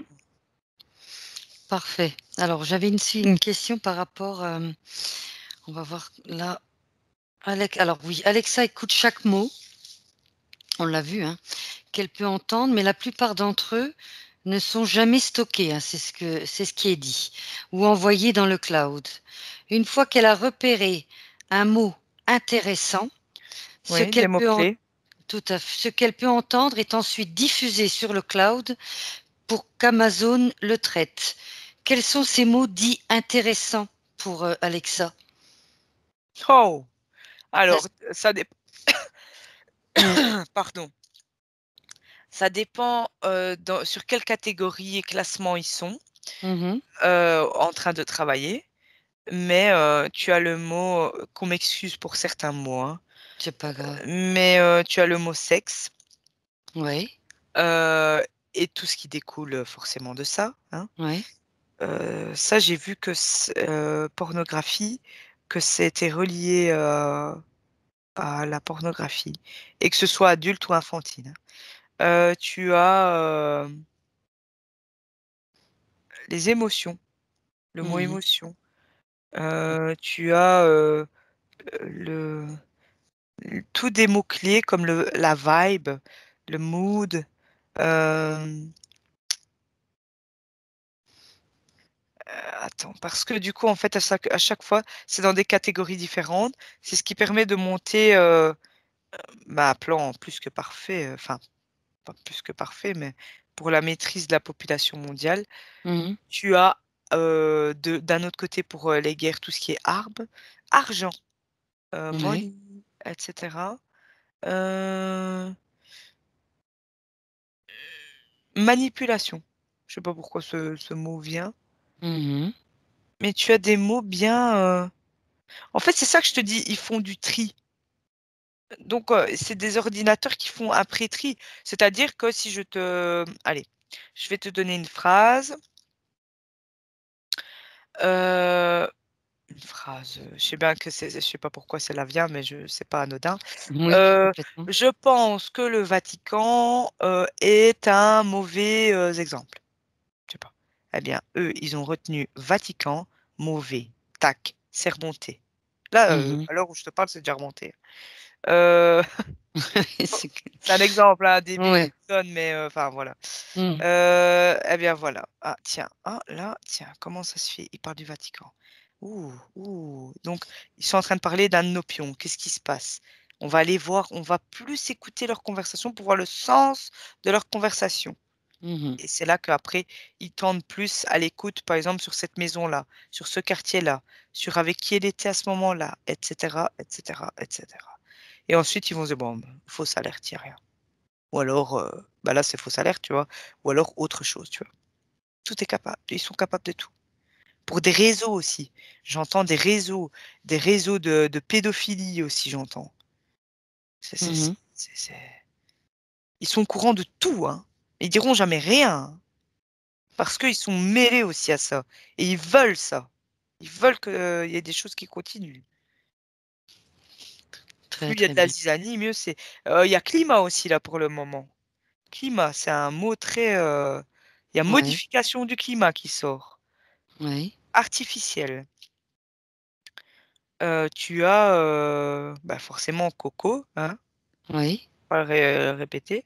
Parfait. Alors j'avais une question par rapport, on va voir là, alors oui, Alexa écoute chaque mot, on l'a vu, hein, qu'elle peut entendre, mais la plupart d'entre eux ne sont jamais stockés, hein, c'est ce qui est dit, ou envoyés dans le cloud. Une fois qu'elle a repéré un mot intéressant, ce oui, des qu'elle peut en mots-clés. tout à f ce qu'elle peut entendre est ensuite diffusé sur le cloud pour qu'Amazon le traite. Quels sont ces mots dits intéressants pour, Alexa? Oh! Ça Alors, ça dépend. mmh, Pardon. Ça dépend, sur quelle catégorie et classement ils sont, mmh. en train de travailler, mais tu as le mot, qu'on m'excuse pour certains mots, hein, C'est pas grave. mais tu as le mot sexe, Oui, heu et tout ce qui découle, forcément de ça, hein. oui. Ça, j'ai vu que pornographie, que c'était relié, à la pornographie et que ce soit adulte ou infantile, hein. Tu as, les émotions, le mot Mmh. émotion. Tu as, le tous des mots clés comme la vibe, le mood, hem, attends, parce que du coup, en fait, à chaque fois, c'est dans des catégories différentes. C'est ce qui permet de monter, un plan plus que parfait, enfin, pas plus que parfait, mais pour la maîtrise de la population mondiale. Mmh. Tu as, d'un autre côté pour, les guerres, tout ce qui est armes, argent, Oui. money et cetera. Heu, manipulation. Je sais pas pourquoi ce mot vient, Mmh. mais tu as des mots bien, en fait, c'est ça que je te dis, ils font du tri. Donc, c'est des ordinateurs qui font un pré-tri. C'est-à-dire que si je te allez, je vais te donner une phrase, heu, je sais bien que je sais pas pourquoi celle-là vient, mais c'est pas anodin. Oui, Heu, complètement. je pense que le Vatican, est un mauvais, exemple. Je sais pas. Eh bien, eux, ils ont retenu Vatican, mauvais, tac, c'est remonté. Là, Mmh. à l'heure où je te parle, c'est déjà remonté. Heu, C'est que c'est un exemple, hein, débile que ouais. je donne, mais enfin voilà. Mmh. Eh bien voilà. Ah tiens, ah là, tiens, comment ça se fait? Ils parlent du Vatican. Ouh, ouh, donc ils sont en train de parler d'un opion. Qu'est-ce qui se passe? On va aller voir, on va plus écouter leur conversation pour voir le sens de leur conversation. Mmh. Et c'est là qu'après, ils tendent plus à l'écoute, par exemple, sur cette maison-là, sur ce quartier-là, sur avec qui elle était à ce moment-là, et cetera, et cetera, et cetera. Et ensuite, ils vont se dire: «Bon, fausse alerte, il y a rien». Ou alors, bah, là, c'est fausse alerte, tu vois? Ou alors autre chose, tu vois? Tout est capable, ils sont capables de tout. Pour des réseaux aussi, j'entends des réseaux de pédophilie aussi, j'entends. Mmh. C'est ils sont au courant de tout, hein. Ils diront jamais rien, hein. Parce qu'ils sont mêlés aussi à ça et ils veulent ça. Ils veulent qu'il y ait des choses qui continuent. Très, Plus il y a très de la bien. zizanie, mieux c'est. Il y a climat aussi là pour le moment. Climat, c'est un mot très, il y a Ouais, modification du climat qui sort. oui, Artificiel. Tu as, bah, forcément coco, hein, oui. pas répéter.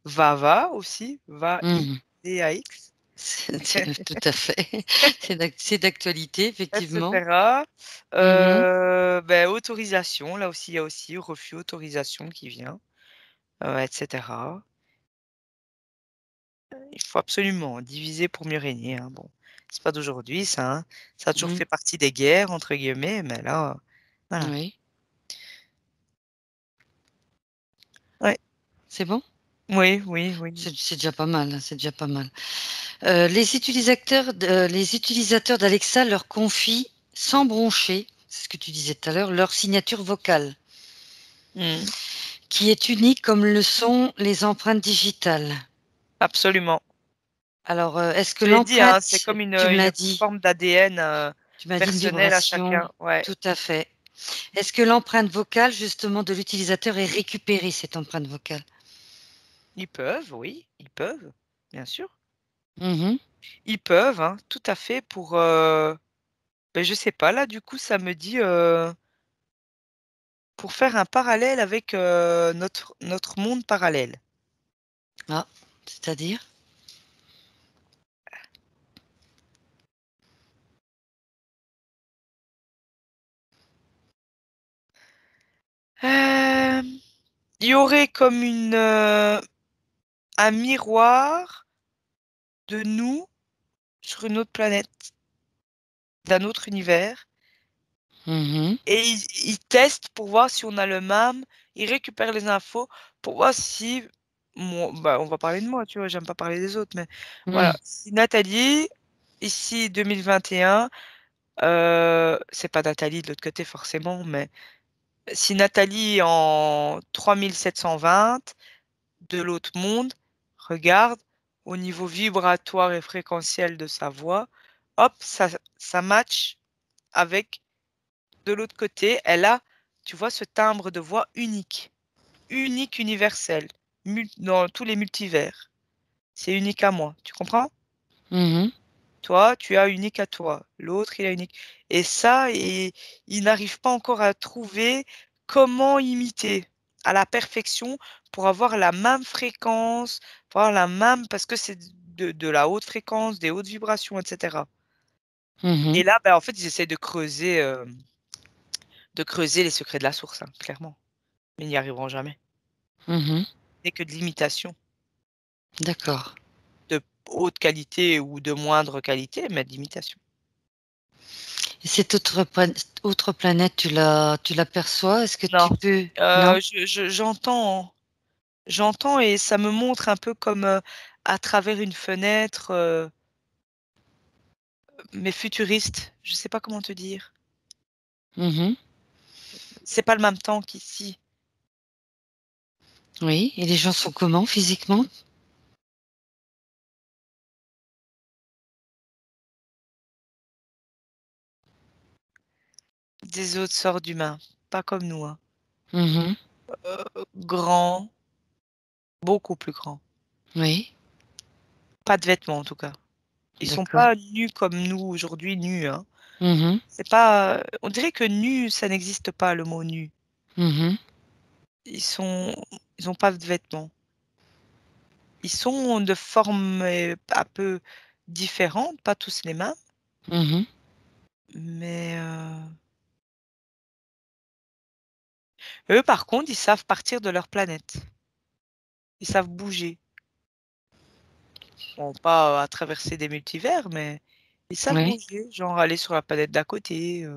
Va aussi, Mmh. VAX C'est tout à fait. C'est d'actualité, et effectivement. cetera. Mmh. Beh, autorisation, là aussi, il y a aussi refus autorisation qui vient, et cetera. Il faut absolument diviser pour mieux régner, hein. Bon, c'est pas d'aujourd'hui ça, hein. Ça a toujours Mmh. fait partie des «guerres» entre guillemets, mais là, voilà. Oui. Ouais, C'est bon? oui, oui, oui. C'est déjà pas mal, hein, c'est déjà pas mal. Les utilisateurs d'Alexa leur confient, sans broncher, c'est ce que tu disais tout à l'heure, leur signature vocale, Mmh. qui est unique comme le sont les empreintes digitales. Absolument. Alors, est-ce que Je l'ai dit, hein, c'est l'empreinte comme tu me l'as une dit, forme d'ADN, tu m'as dit une personnel à vibration, chacun. Ouais. tout à fait. Est-ce que l'empreinte vocale justement de l'utilisateur est récupérée, cette empreinte vocale? Ils peuvent, oui, ils peuvent, bien sûr. Mmh mh. Ils peuvent, hein, tout à fait pour, je sais pas, là, du coup, ça me dit, pour faire un parallèle avec, notre monde parallèle. Ah, c'est-à-dire? Hem, il y aurait comme un miroir de nous sur une autre planète, d'un autre univers Mmh mh. et ils testent pour voir si on a le même. Ils récupèrent les infos pour voir si bah, on va parler de moi, tu vois? J'aime pas parler des autres, mais voilà. Mmh. Si Nathalie, ici 2021, c'est pas Nathalie de l'autre côté forcément, mais si Nathalie en 3720 de l'autre monde regarde au niveau vibratoire et fréquentiel de sa voix, hop, ça match avec de l'autre côté, elle a, tu vois, ce timbre de voix unique, unique, universel, dans tous les multivers. C'est unique à moi, tu comprends? Mmh mh. Toi, tu as unique à toi, l'autre, il a unique et ça, ils n'arrivent pas encore à trouver comment imiter à la perfection pour avoir la même fréquence, pour avoir la même parce que c'est de la haute fréquence, des hautes vibrations et cetera Mmh et mh. là, bah, en fait, ils essaient de creuser les secrets de la source, hein, clairement, mais ils n'y arriveront jamais. Mmh mh. C'est que de l'imitation. D'accord. haute qualité ou de moindre qualité, mais d'imitation. Et cette autre planète, tu l'aperçois? Est-ce que Non, tu peux... Non? j'entends et ça me montre un peu comme à travers une fenêtre, mais futuriste. Je sais pas comment te dire. Mhm. C'est pas le même temps qu'ici. Oui. Et les gens sont comment physiquement? Des autres sortes d'humains, pas comme nous, hein. Mhm. Grands, beaucoup plus grands. Oui. Pas de vêtements en tout cas. Ils sont D'accord. pas nus comme nous aujourd'hui, nus, hein. Mhm. C'est pas. On dirait que nu, ça n'existe pas le mot nu. Mhm. Ils sont, ils ont pas de vêtements. Ils sont de formes un peu différentes, pas tous les mêmes, Mhm. mais eux, par contre, ils savent partir de leur planète. Ils savent bouger. Bon, pas à traverser des multivers, mais ils savent Oui. bouger, genre aller sur la planète d'à côté,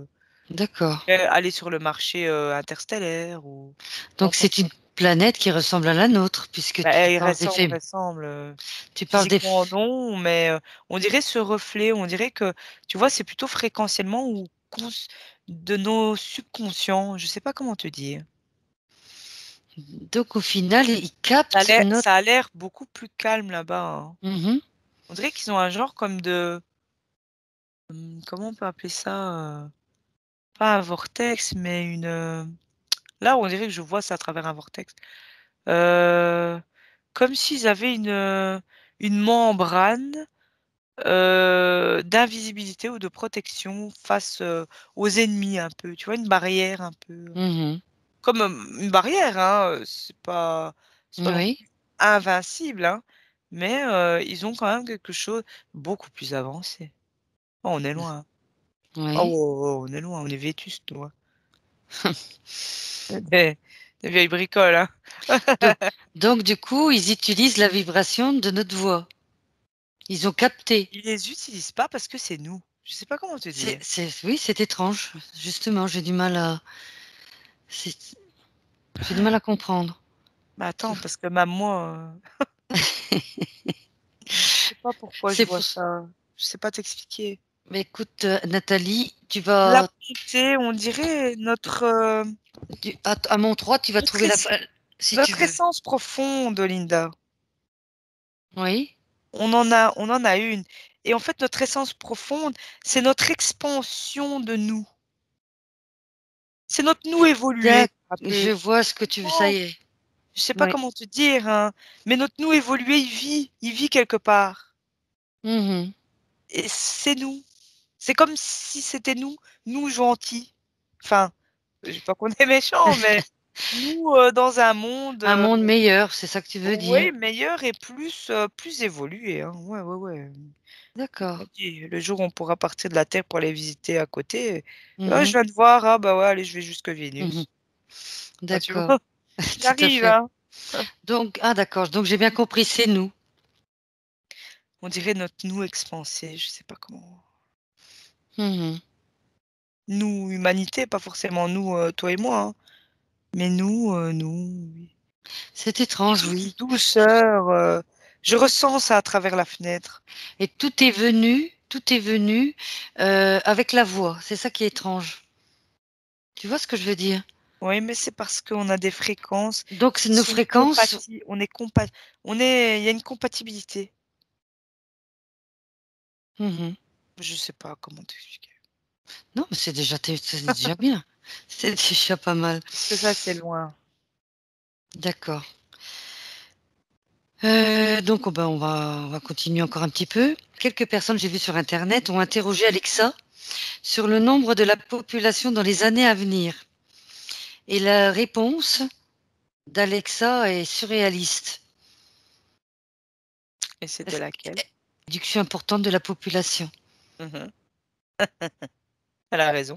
D'accord. aller sur le marché interstellaire ou Donc rencontrer. c'est une planète qui ressemble à la nôtre, puisque Bah, ils d'effets. ressemblent. Tu parles Physiquement, d'effets. non, mais on dirait ce reflet, on dirait que, tu vois, c'est plutôt fréquentiellement ou de nos subconscients, je sais pas comment te dire. Donc au final, ils captent notre. Ça a l'air beaucoup plus calme là-bas, hein. Mhm. On dirait qu'ils ont un genre comme de, comment on peut appeler ça? Pas un vortex, mais une. Là, on dirait que je vois ça à travers un vortex. Euh, Comme s'ils avaient une membrane d'invisibilité ou de protection face aux ennemis un peu. Tu vois, une barrière un peu. Mhm. Comme une barrière, hein. C'est pas non Oui. plus invincible, hein. Mais ils ont quand même quelque chose beaucoup plus avancé. Oh, on est loin, hein. Oh, Oui. oh, oh, on est loin, on est vétustes, nous, hein. Des, des vieilles bricoles, hein. Donc, donc, du coup, ils utilisent la vibration de notre voix. Ils ont capté. Ils les utilisent pas parce que c'est nous. Je sais pas comment te dire. Oui, c'est étrange. Justement, c'est- j'ai du mal à comprendre. Mais Tu attends, vois. parce que même moi, je sais pas pourquoi je C'est vois pour. ça. Je sais pas t'expliquer. Mais écoute, Nathalie, La beauté, on dirait à mon 3, tu vas notre, trouver si tu notre veux. essence profonde, Linda. Oui. On en a une. Et en fait, notre essence profonde, c'est notre expansion de nous. C'est notre nous évolué, D'ac- un je peu. vois ce que tu veux. Ça Oh, y est. je sais pas Oui. comment te dire, hein, mais notre nous évolué, il vit quelque part. Mhm. Et c'est nous. C'est comme si c'était nous, nous gentils. Enfin, je dis pas qu'on est méchants, mais nous dans un monde, Un monde meilleur, c'est ça que tu veux dire. ouais, meilleur et plus évolué, hein. Ouais, ouais, ouais. D'accord. On dit, le jour où on pourra partir de la Terre pour aller visiter à côté, je Mhm. viens de voir, ah bah ouais, allez, je vais jusque Mhm. Vénus. Ah, tu D'accord. vois, Tout à j'arrive, fait. hein. Donc, ah d'accord. Donc j'ai bien compris, c'est nous. On dirait notre nous expansé, je sais pas comment. Mhm. Nous, humanité, pas forcément nous, toi et moi, hein, mais nous, oui. C'est Et étrange, toute oui. douceur, je ressens ça à travers la fenêtre. Et tout est venu avec la voix. C'est ça qui est étrange. Tu vois ce que je veux dire? Oui, mais c'est parce qu'on a des fréquences Donc qui nos sont fréquences. il y a une compatibilité. Mhm. Je sais pas comment t'expliquer. Non, mais c'est déjà bien. C'est déjà pas mal. Parce que ça, c'est loin. D'accord. Donc on va continuer encore un petit peu. Quelques personnes, j'ai vu sur Internet, ont interrogé Alexa sur le nombre de la population dans les années à venir. Et la réponse d'Alexa est surréaliste. Et c'était Parce laquelle? réduction importante de la population. Mhm. Elle a raison.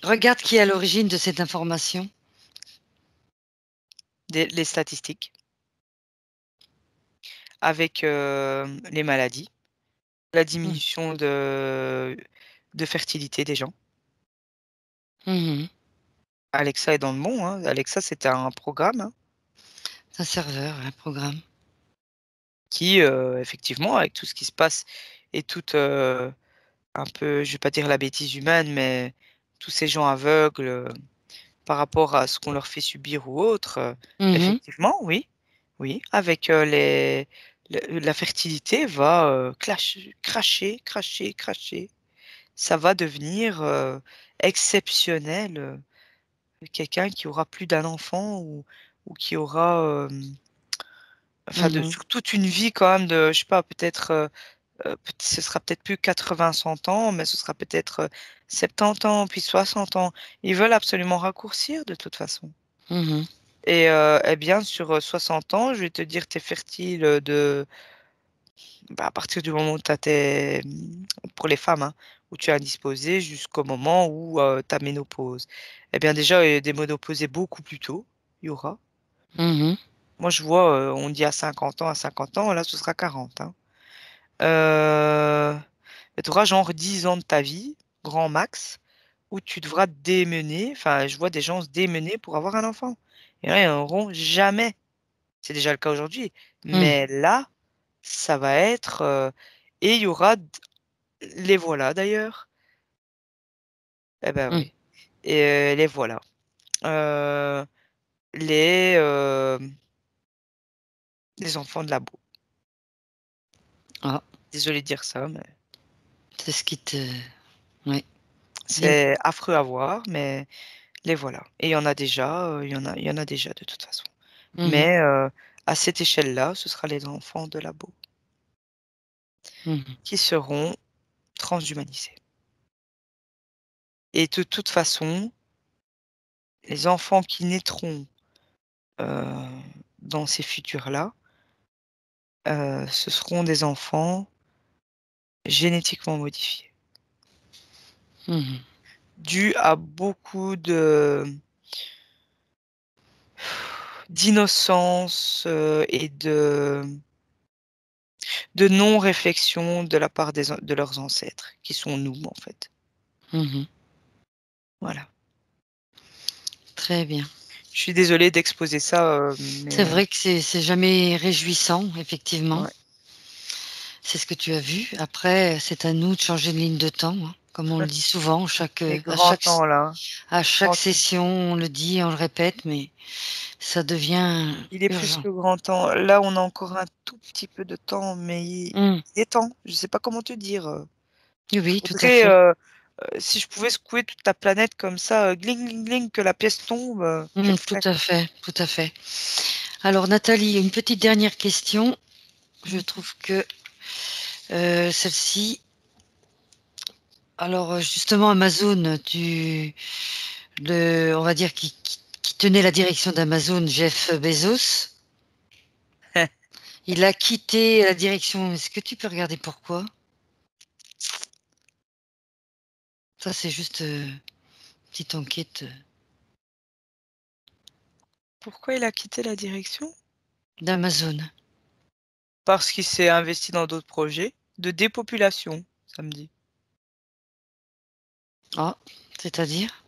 Regarde qui est à l'origine de cette information. Les statistiques. avec, les maladies, la Mmh. diminution de fertilité des gens. Mmh. Alexa est dans le bon, hein. Alexa, c'était un programme, hein, Un serveur, un programme. qui, effectivement, avec tout ce qui se passe et toute, un peu, je vais pas dire la bêtise humaine, mais tous ces gens aveugles, par rapport à ce qu'on leur fait subir ou autre, Mmh. effectivement, oui, oui, avec, la fertilité va, cracher, cracher, cracher. Ça va devenir, exceptionnel, quelqu'un qui aura plus d'un enfant ou qui aura, enfin de Mmh. sur toute une vie quand même de je sais pas peut-être, peut ce sera peut-être plus 80-100 ans, mais ce sera peut-être, 70 ans, puis 60 ans. Ils veulent absolument raccourcir de toute façon Mmh. et bien sur, 60 ans, je vais te dire, tu es fertile, bah, à partir du moment où tu as pour les femmes, hein, où tu es indisposée jusqu'au moment où, ta ménopause. Eh bien déjà, des ménopausées beaucoup plus tôt, il y aura. Mmh. Moi je vois, on dit à 50 ans, là ce sera 40, hein. Heu, Tu auras genre 10 ans de ta vie, grand max, où tu devras te démener, enfin je vois des gens se démener pour avoir un enfant. Et là, ils en auront jamais. C'est déjà le cas aujourd'hui, Mmh. mais là, ça va être, et il y aura d les voilà d'ailleurs. Eh ben Mmh. oui, et les voilà. Heu, les, les enfants de labo. Ah, Désolée de dire ça, mais c'est ce qui te oui, dis-moi. c'est affreux à voir, mais les voilà, et il y en a déjà, il y en a déjà de toute façon. Mmh. Mais, à cette échelle-là, ce sera les enfants de labo Mmh. qui seront transhumanisés, et de toute façon, les enfants qui naîtront, heu, dans ces futurs-là, ce seront des enfants génétiquement modifiés, Mmh. dus à beaucoup de d'innocence, et de non-réflexion de la part de leurs ancêtres, qui sont nous, en fait. Mmh. Voilà. Très bien. Je suis désolée d'exposer ça, C'est mais vrai que c'est jamais réjouissant, effectivement. ouais. C'est ce que tu as vu. Après, c'est à nous de changer de ligne de temps, hein, comme on le dit souvent, Il est grand temps là, à chaque grand temps. session, on le dit, on le répète, mais ça devient Il est plus urgent. que grand temps. Là, on a encore un tout petit peu de temps, mais Mmh. il est temps. Je sais pas comment te dire, Oui, oui, tout à faudrait, fait. si je pouvais secouer toute la planète comme ça, gling, gling, gling, que la pièce tombe, je Mmh, le tout ferais. à fait, tout à fait. Alors Nathalie, une petite dernière question. Je Mmh. trouve que, celle-ci alors, justement Amazon, on va dire qui tenait la direction d'Amazon, Jeff Bezos, il a quitté la direction. Est-ce que tu peux regarder pourquoi? Ça, c'est juste, petite enquête, Pourquoi il a quitté la direction? d'Amazon. Parce qu'il s'est investi dans d'autres projets de dépopulation, ça me dit. Ah, c'est-à-dire?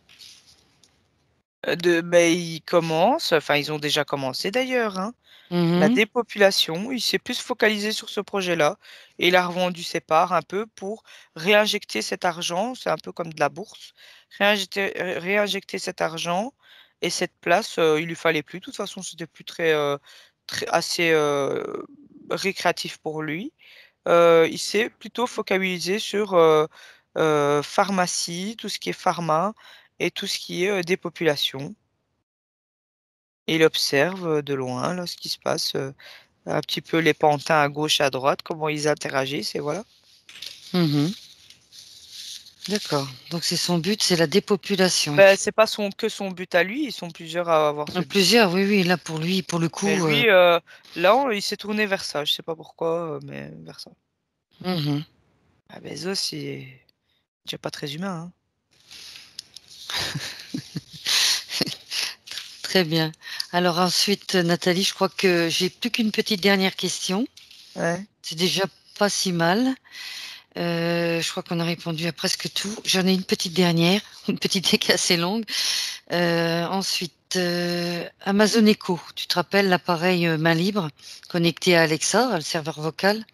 Ils commencent, enfin ils ont déjà commencé d'ailleurs, hein. La Mmh. dépopulation, il s'est plus focalisé sur ce projet-là et il a revendu ses parts un peu pour réinjecter cet argent, c'est un peu comme de la bourse, réinjecter cet argent et cette place, il lui fallait plus. De toute façon, c'était plus très, assez, récréatif pour lui. Il s'est plutôt focalisé sur, pharmacie, tout ce qui est pharma et tout ce qui est, dépopulation, et il observe, de loin là ce qui se passe, un petit peu les pantins à gauche, à droite, comment ils interagissent, et voilà. Mmh. D'accord, donc c'est son but, c'est la dépopulation. Bah, c'est pas son but à lui, ils sont plusieurs à avoir ce but. Plusieurs, oui, oui, là, pour lui, pour le Mais coup, lui, là, il s'est tourné vers ça, je sais pas pourquoi, mais vers ça. mmh. Ah Bezos, il est déjà pas très humain, hein. Très bien. Alors ensuite, Nathalie, je crois que j'ai plus qu'une petite dernière question. Ouais. C'est déjà pas si mal. Je crois qu'on a répondu à presque tout. J'en ai une petite dernière, une petite qui est assez longue. Ensuite, Amazon Echo. Tu te rappelles l'appareil main libre connecté à Alexa, le serveur vocal.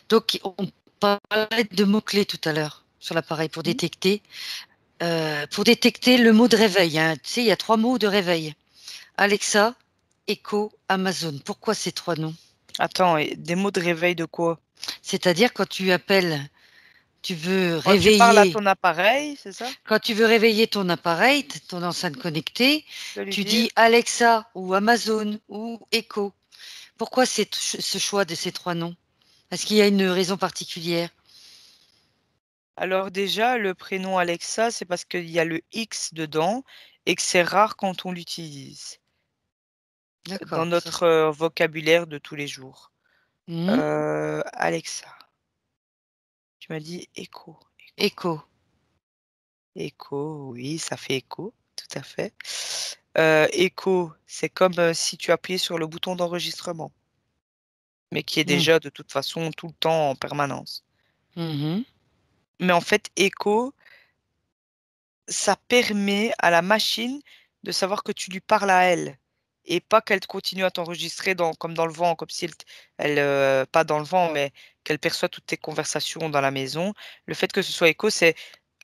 Donc, on parlait de mots-clés tout à l'heure sur l'appareil pour détecter le mot de réveil. Hein. Tu sais, il y a 3 mots de réveil. Alexa, Echo, Amazon. Pourquoi ces 3 noms? Attends, et des mots de réveil de quoi? C'est-à-dire quand tu appelles, tu veux Quand tu parles à réveiller, ton appareil, c'est ça? quand tu veux réveiller ton appareil, ton enceinte connectée, De lui tu dire? dis Alexa ou Amazon ou Echo. Pourquoi ce choix de ces 3 noms? Est-ce qu'il y a une raison particulière? Alors déjà, le prénom Alexa, c'est parce qu'il y a le X dedans et que c'est rare quand on l'utilise dans D'accord. notre vocabulaire de tous les jours. Mhm. Alexa, tu m'as dit écho. Echo. Écho, oui, ça fait écho, tout à fait. Écho, c'est comme si tu appuyais sur le bouton d'enregistrement, mais qui est Mhm. déjà de toute façon tout le temps en permanence. Mhm. Mais en fait, écho, ça permet à la machine de savoir que tu lui parles à elle et pas qu'elle continue à t'enregistrer comme dans le vent, comme si pas dans le vent, mais qu'elle perçoit toutes tes conversations dans la maison. Le fait que ce soit écho, c'est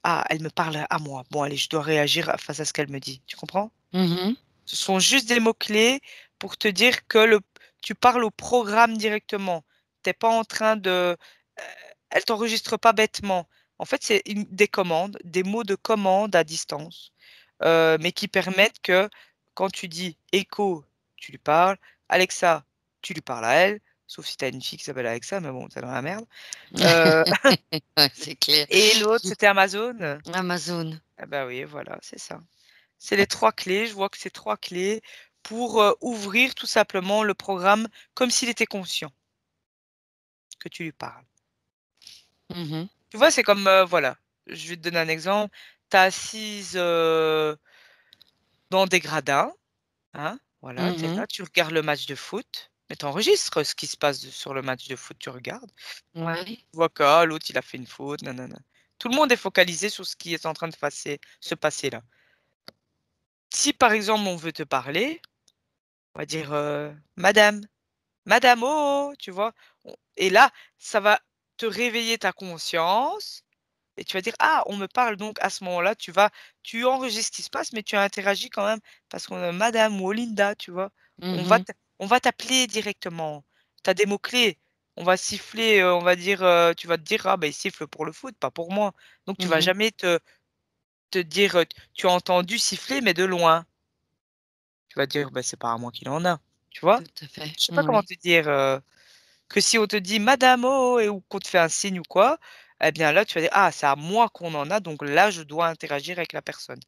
ah, elle me parle à moi. Bon, allez, je dois réagir face à ce qu'elle me dit. Tu comprends? Mhm. Ce sont juste des mots-clés pour te dire que tu parles au programme directement. T'es pas en train de... elle t'enregistre pas bêtement. En fait, c'est des commandes, des mots de commande à distance, mais qui permettent que quand tu dis Echo, tu lui parles, Alexa, tu lui parles à elle, sauf si tu as une fille qui s'appelle Alexa, mais bon, c'est dans la merde. Euh, Ouais, c'est clair. et l'autre, c'était Amazon. Amazon. Ah bah oui, voilà, c'est ça. C'est les 3 clés. Je vois que c'est 3 clés pour ouvrir tout simplement le programme comme s'il était conscient que tu lui parles. Mhm. Tu vois, c'est comme, voilà, je vais te donner un exemple. Tu es assise dans des gradins, hein, voilà, tu es Mhm. là, tu regardes le match de foot, mais tu enregistres ce qui se passe sur le match de foot, tu regardes. Ouais. Tu vois que ah, l'autre, il a fait une faute, nanana. Tout le monde est focalisé sur ce qui est en train de se passer là. Si par exemple on veut te parler, on va dire madame. Madame, oh, oh, tu vois? Et là, ça va te réveiller ta conscience et tu vas dire: «Ah, on me parle», donc à ce moment-là, tu enregistres ce qui se passe, mais tu interagis quand même parce qu'on a madame ou Olinda, tu vois? Mhm. On va t'appeler directement. Tu as des mots-clés. On va siffler, on va dire, tu vas te dire: «Ah, bah, il siffle pour le foot, pas pour moi». Donc tu vas Mhm. jamais te dire, tu as entendu siffler, mais de loin. Tu vas dire: «Bah, c'est pas à moi qu'il en a». Tu vois? Tout à fait. Je sais pas comment Oui. te dire, que si on te dit: «Madame, oh, oh» et ou qu'on te fait un signe ou quoi, eh bien là, tu vas dire: «Ah, c'est à moi qu'on en a, donc là, je dois interagir avec la personne».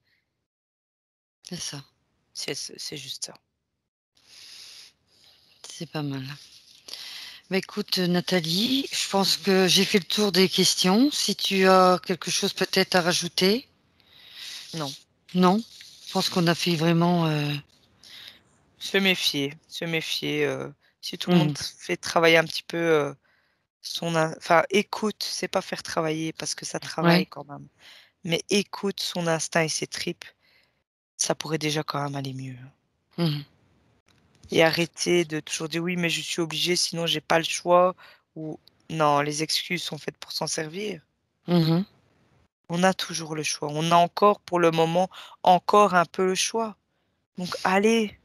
C'est ça. C'est juste ça. C'est pas mal. Bah, écoute, Nathalie, je pense que j'ai fait le tour des questions. Si tu as quelque chose peut-être à rajouter? Non, Non? Je pense qu'on a fait vraiment, se méfier, si tout le monde mmh. fait travailler un petit peu, enfin écoute, c'est pas faire travailler parce que ça travaille Ouais. quand même, mais écoute son instinct et ses tripes, ça pourrait déjà quand même aller mieux. Mmh. Et arrêter de toujours dire: «Oui, mais je suis obligé, sinon j'ai pas le choix» ou non, les excuses sont faites pour s'en servir. Mmh. On a toujours le choix. On a encore pour le moment, encore un peu le choix. Donc allez,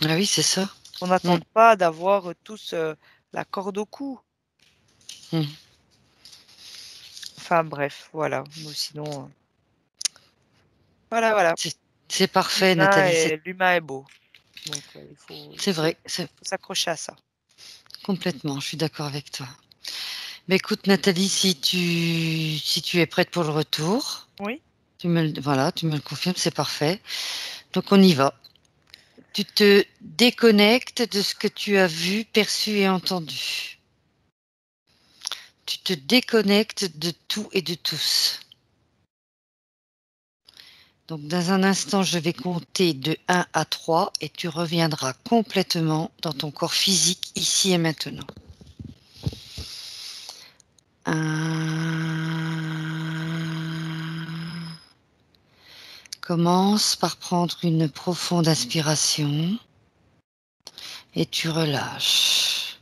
Ah oui, c'est ça. on Mmh. n'attende pas d'avoir, tous, la corde au cou. Mmh. Enfin bref, voilà. Mais sinon, voilà, voilà. C'est parfait, Nathalie, L'humain est beau. Donc c'est vrai, c'est faut s'accrocher à ça. complètement, je suis d'accord avec toi. Bah, écoute, Nathalie, si tu es prête pour le retour, Oui? tu me le confirmes, c'est parfait. Donc on y va. Tu te déconnectes de ce que tu as vu, perçu et entendu. Tu te déconnectes de tout et de tous. Donc dans un instant, je vais compter de 1 à 3 et tu reviendras complètement dans ton corps physique ici et maintenant. Commence par prendre une profonde inspiration et tu relâches.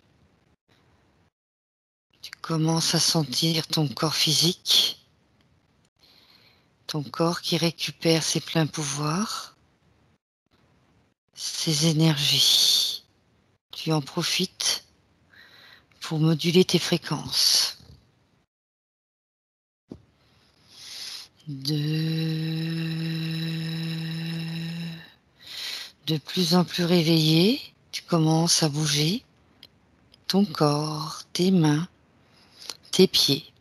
Tu commences à sentir ton corps physique, ton corps qui récupère ses pleins pouvoirs, ses énergies. Tu en profites pour moduler tes fréquences. De plus en plus réveillé, tu commences à bouger ton corps, tes mains, tes pieds.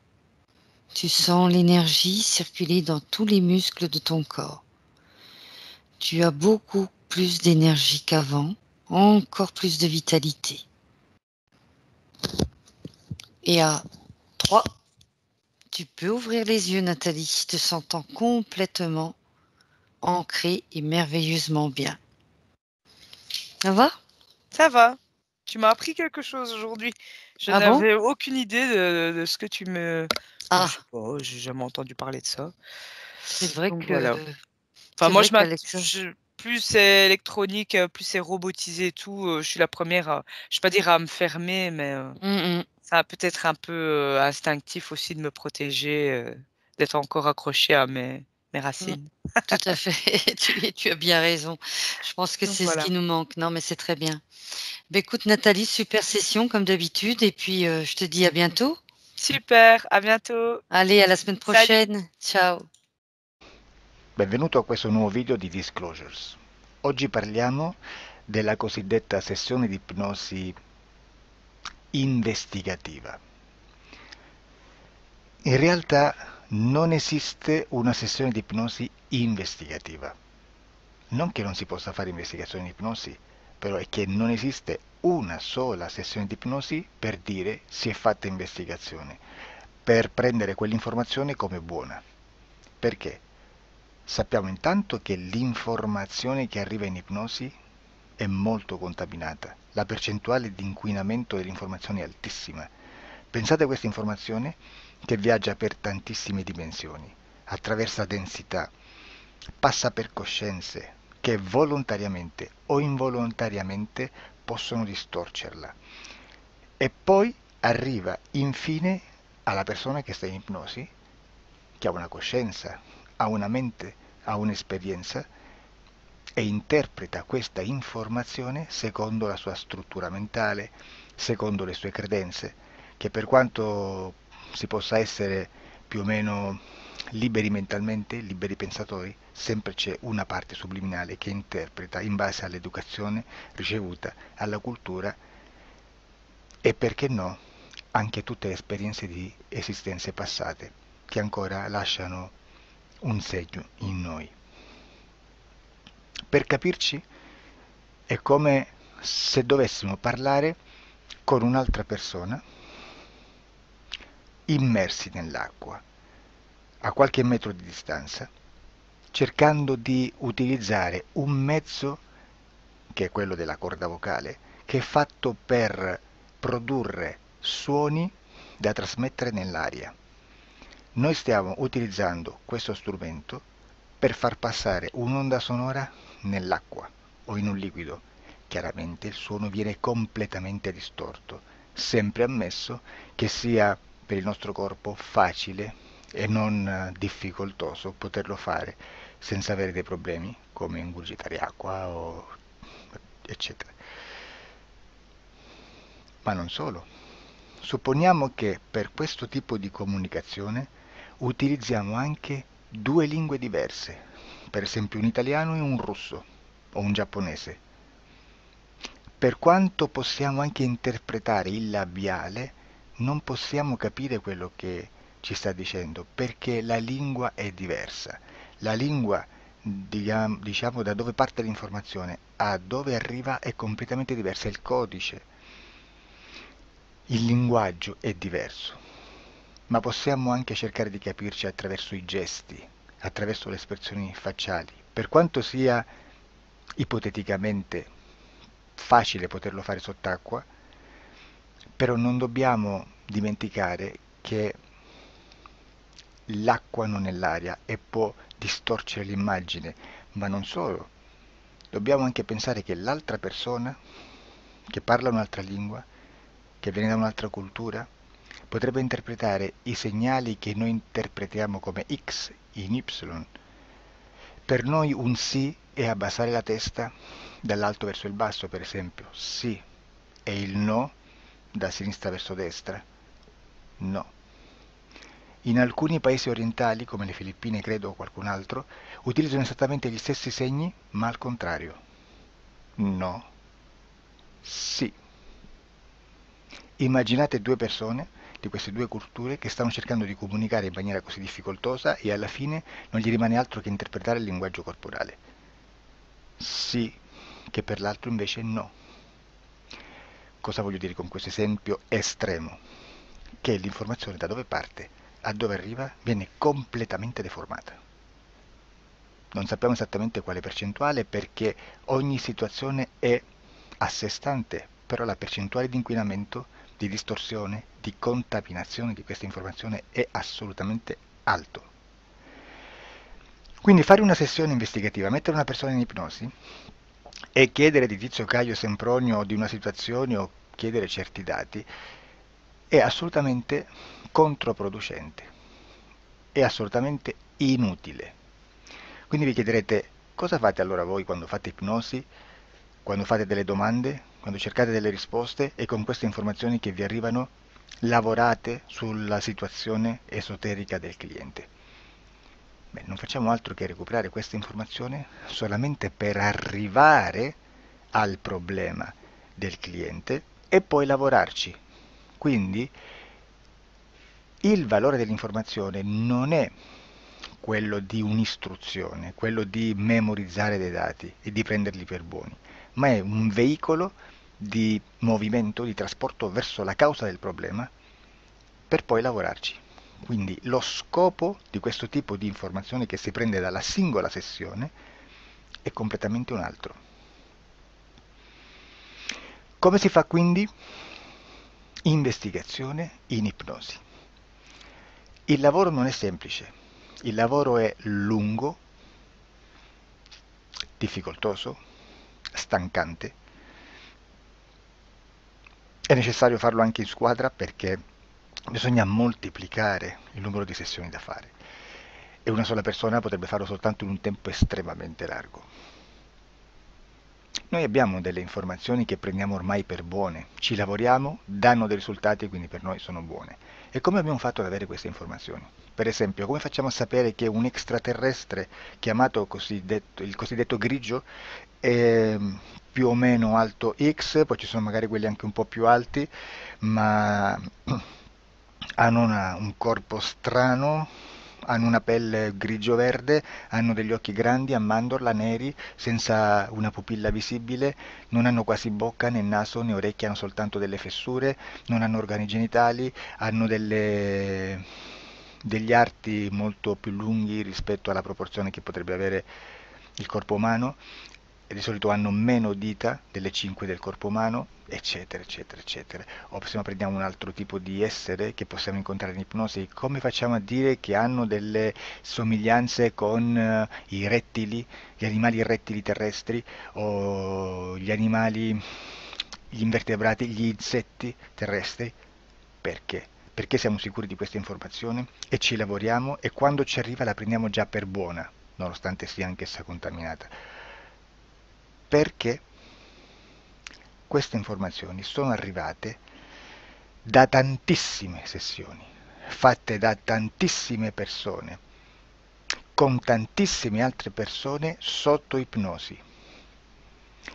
Tu sens l'énergie circuler dans tous les muscles de ton corps. Tu as beaucoup plus d'énergie qu'avant, encore plus de vitalité. Et à 3, tu peux ouvrir les yeux, Nathalie, te sentant complètement ancrée et merveilleusement bien. Ça va? Ça va. Tu m'as appris quelque chose aujourd'hui. Je Ah bon? n'avais aucune idée de ce que tu me... Ah, Je sais pas, j'ai jamais entendu parler de ça. c'est vrai Donc que voilà. Enfin, moi, qu'Alexa. plus c'est électronique, plus c'est robotisé et tout, je suis la première à, je vais pas dire à me fermer, mais ça a peut-être un peu, instinctif aussi de me protéger, d'être encore accrochée à mes Mmh. racines. Tout à fait, tu as bien raison. Je pense que Donc c'est ce voilà. qui nous manque. Non, mais c'est très bien. Beh, écoute Nathalie, super session comme d'habitude et puis, je te dis à bientôt. Super, à bientôt. Allez, à la semaine Salut. prochaine. Ciao. Benvenuto a questo nuovo video di Disclosures. Oggi parliamo della cosiddetta sessione di ipnosi investigativa. In realtà non esiste una sessione di ipnosi investigativa. Non che non si possa fare investigazione di ipnosi, però è che non esiste una sola sessione di ipnosi per dire si è fatta investigazione, per prendere quell'informazione come buona. Perché? Sappiamo intanto che l'informazione che arriva in ipnosi è molto contaminata, la percentuale di inquinamento dell'informazione è altissima. Pensate a questa informazione che viaggia per tantissime dimensioni, attraversa densità, passa per coscienze che volontariamente o involontariamente possono distorcerla e poi arriva infine alla persona che sta in ipnosi, che ha una coscienza, ha una mente, ha un'esperienza e interpreta questa informazione secondo la sua struttura mentale, secondo le sue credenze, che per quanto si possa essere più o meno liberi mentalmente, liberi pensatori, sempre c'è una parte subliminale che interpreta in base all'educazione ricevuta, alla cultura e perché no, anche tutte le esperienze di esistenze passate che ancora lasciano un segno in noi. Per capirci, è come se dovessimo parlare con un'altra persona immersi nell'acqua, a qualche metro di distanza, cercando di utilizzare un mezzo, che è quello della corda vocale, che è fatto per produrre suoni da trasmettere nell'aria. Noi stiamo utilizzando questo strumento per far passare un'onda sonora nell'acqua o in un liquido. Chiaramente il suono viene completamente distorto, sempre ammesso che sia per il nostro corpo facile e non difficoltoso poterlo fare senza avere dei problemi come ingurgitare acqua o eccetera. Ma non solo. Supponiamo che per questo tipo di comunicazione utilizziamo anche due lingue diverse, per esempio un italiano e un russo o un giapponese. Per quanto possiamo anche interpretare il labiale, non possiamo capire quello che ci sta dicendo perché la lingua è diversa. La lingua, diciamo, da dove parte l'informazione a dove arriva è completamente diversa, il codice, il linguaggio è diverso, ma possiamo anche cercare di capirci attraverso i gesti, attraverso le espressioni facciali. Per quanto sia ipoteticamente facile poterlo fare sott'acqua, però non dobbiamo dimenticare che l'acqua non è l'aria e può distorcere l'immagine, ma non solo. Dobbiamo anche pensare che l'altra persona, che parla un'altra lingua, che viene da un'altra cultura, potrebbe interpretare i segnali che noi interpretiamo come X in Y. Per noi un sì è abbassare la testa dall'alto verso il basso, per esempio, sì, e il no da sinistra verso destra, no. In alcuni paesi orientali, come le Filippine credo o qualcun altro, utilizzano esattamente gli stessi segni, ma al contrario. No, sì. Immaginate due persone di queste due culture che stanno cercando di comunicare in maniera così difficoltosa e alla fine non gli rimane altro che interpretare il linguaggio corporale. Sì, che per l'altro invece no. Cosa voglio dire con questo esempio estremo? Che l'informazione da dove parte a dove arriva viene completamente deformata. Non sappiamo esattamente quale percentuale perché ogni situazione è a sé stante, però la percentuale di inquinamento, di distorsione, di contaminazione di questa informazione è assolutamente alto. Quindi fare una sessione investigativa, mettere una persona in ipnosi e chiedere di Tizio Caio Sempronio di una situazione o chiedere certi dati è assolutamente controproducente, è assolutamente inutile. Quindi vi chiederete cosa fate allora voi quando fate ipnosi, quando fate delle domande, quando cercate delle risposte e con queste informazioni che vi arrivano lavorate sulla situazione esoterica del cliente. Beh, non facciamo altro che recuperare questa informazione solamente per arrivare al problema del cliente e poi lavorarci. Quindi il valore dell'informazione non è quello di un'istruzione, quello di memorizzare dei dati e di prenderli per buoni, ma è un veicolo di movimento, di trasporto verso la causa del problema per poi lavorarci. Quindi lo scopo di questo tipo di informazione che si prende dalla singola sessione è completamente un altro. Come si fa quindi? Investigazione in ipnosi. Il lavoro non è semplice, il lavoro è lungo, difficoltoso, stancante. È necessario farlo anche in squadra perché bisogna moltiplicare il numero di sessioni da fare e una sola persona potrebbe farlo soltanto in un tempo estremamente largo. Noi abbiamo delle informazioni che prendiamo ormai per buone, ci lavoriamo, danno dei risultati e quindi per noi sono buone. E come abbiamo fatto ad avere queste informazioni? Per esempio, come facciamo a sapere che un extraterrestre chiamato il cosiddetto grigio è più o meno alto X, poi ci sono magari quelli anche un po' più alti, ma hanno un corpo strano, hanno una pelle grigio-verde, hanno degli occhi grandi a mandorla neri, senza una pupilla visibile, non hanno quasi bocca né naso né orecchie, hanno soltanto delle fessure, non hanno organi genitali, hanno degli arti molto più lunghi rispetto alla proporzione che potrebbe avere il corpo umano e di solito hanno meno dita delle 5 del corpo umano, eccetera, eccetera, eccetera. O se no prendiamo un altro tipo di essere che possiamo incontrare in ipnosi, come facciamo a dire che hanno delle somiglianze con i rettili, gli animali rettili terrestri o gli invertebrati, gli insetti terrestri? Perché? Perché siamo sicuri di questa informazione e ci lavoriamo e quando ci arriva la prendiamo già per buona, nonostante sia anch'essa contaminata. Perché queste informazioni sono arrivate da tantissime sessioni, fatte da tantissime persone, con tantissime altre persone sotto ipnosi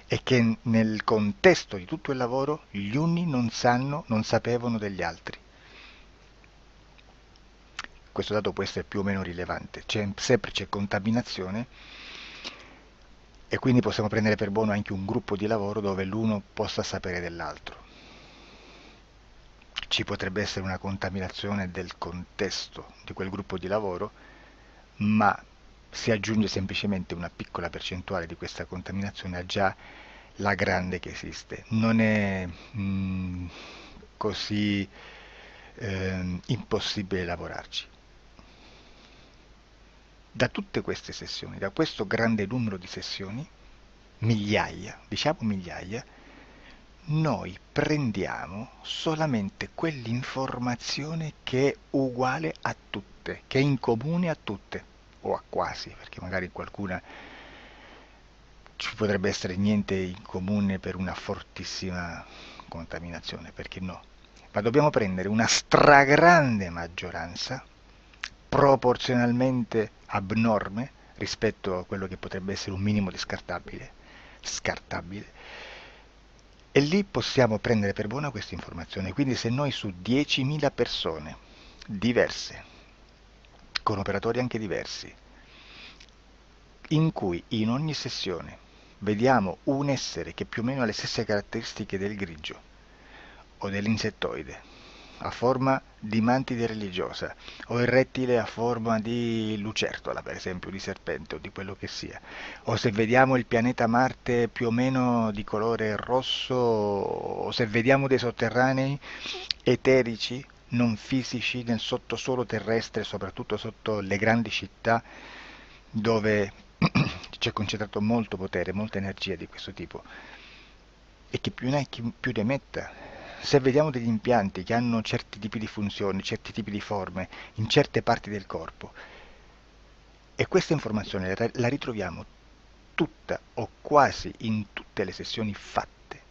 e che nel contesto di tutto il lavoro gli uni non sapevano degli altri. Questo dato può essere più o meno rilevante, sempre c'è contaminazione e quindi possiamo prendere per buono anche un gruppo di lavoro dove l'uno possa sapere dell'altro. Ci potrebbe essere una contaminazione del contesto di quel gruppo di lavoro, ma si aggiunge semplicemente una piccola percentuale di questa contaminazione a già la grande che esiste. Non è così impossibile lavorarci. Da tutte queste sessioni, da questo grande numero di sessioni, migliaia, diciamo migliaia, noi prendiamo solamente quell'informazione che è uguale a tutte, che è in comune a tutte, o a quasi, perché magari qualcuna ci potrebbe essere niente in comune per una fortissima contaminazione, perché no? Ma dobbiamo prendere una stragrande maggioranza, proporzionalmente abnorme rispetto a quello che potrebbe essere un minimo di scartabile, e lì possiamo prendere per buona questa informazione. Quindi se noi su 10.000 persone diverse, con operatori anche diversi, in cui in ogni sessione vediamo un essere che più o meno ha le stesse caratteristiche del grigio o dell'insettoide, a forma di mantide religiosa, o il rettile a forma di lucertola, per esempio, di serpente o di quello che sia, o se vediamo il pianeta Marte più o meno di colore rosso, o se vediamo dei sotterranei eterici, non fisici, nel sottosuolo terrestre, soprattutto sotto le grandi città, dove c'è concentrato molto potere, molta energia di questo tipo, e che più ne hai più ne metta. Se vediamo degli impianti che hanno certi tipi di funzioni, certi tipi di forme in certe parti del corpo, e questa informazione la ritroviamo tutta o quasi in tutte le sessioni fatte,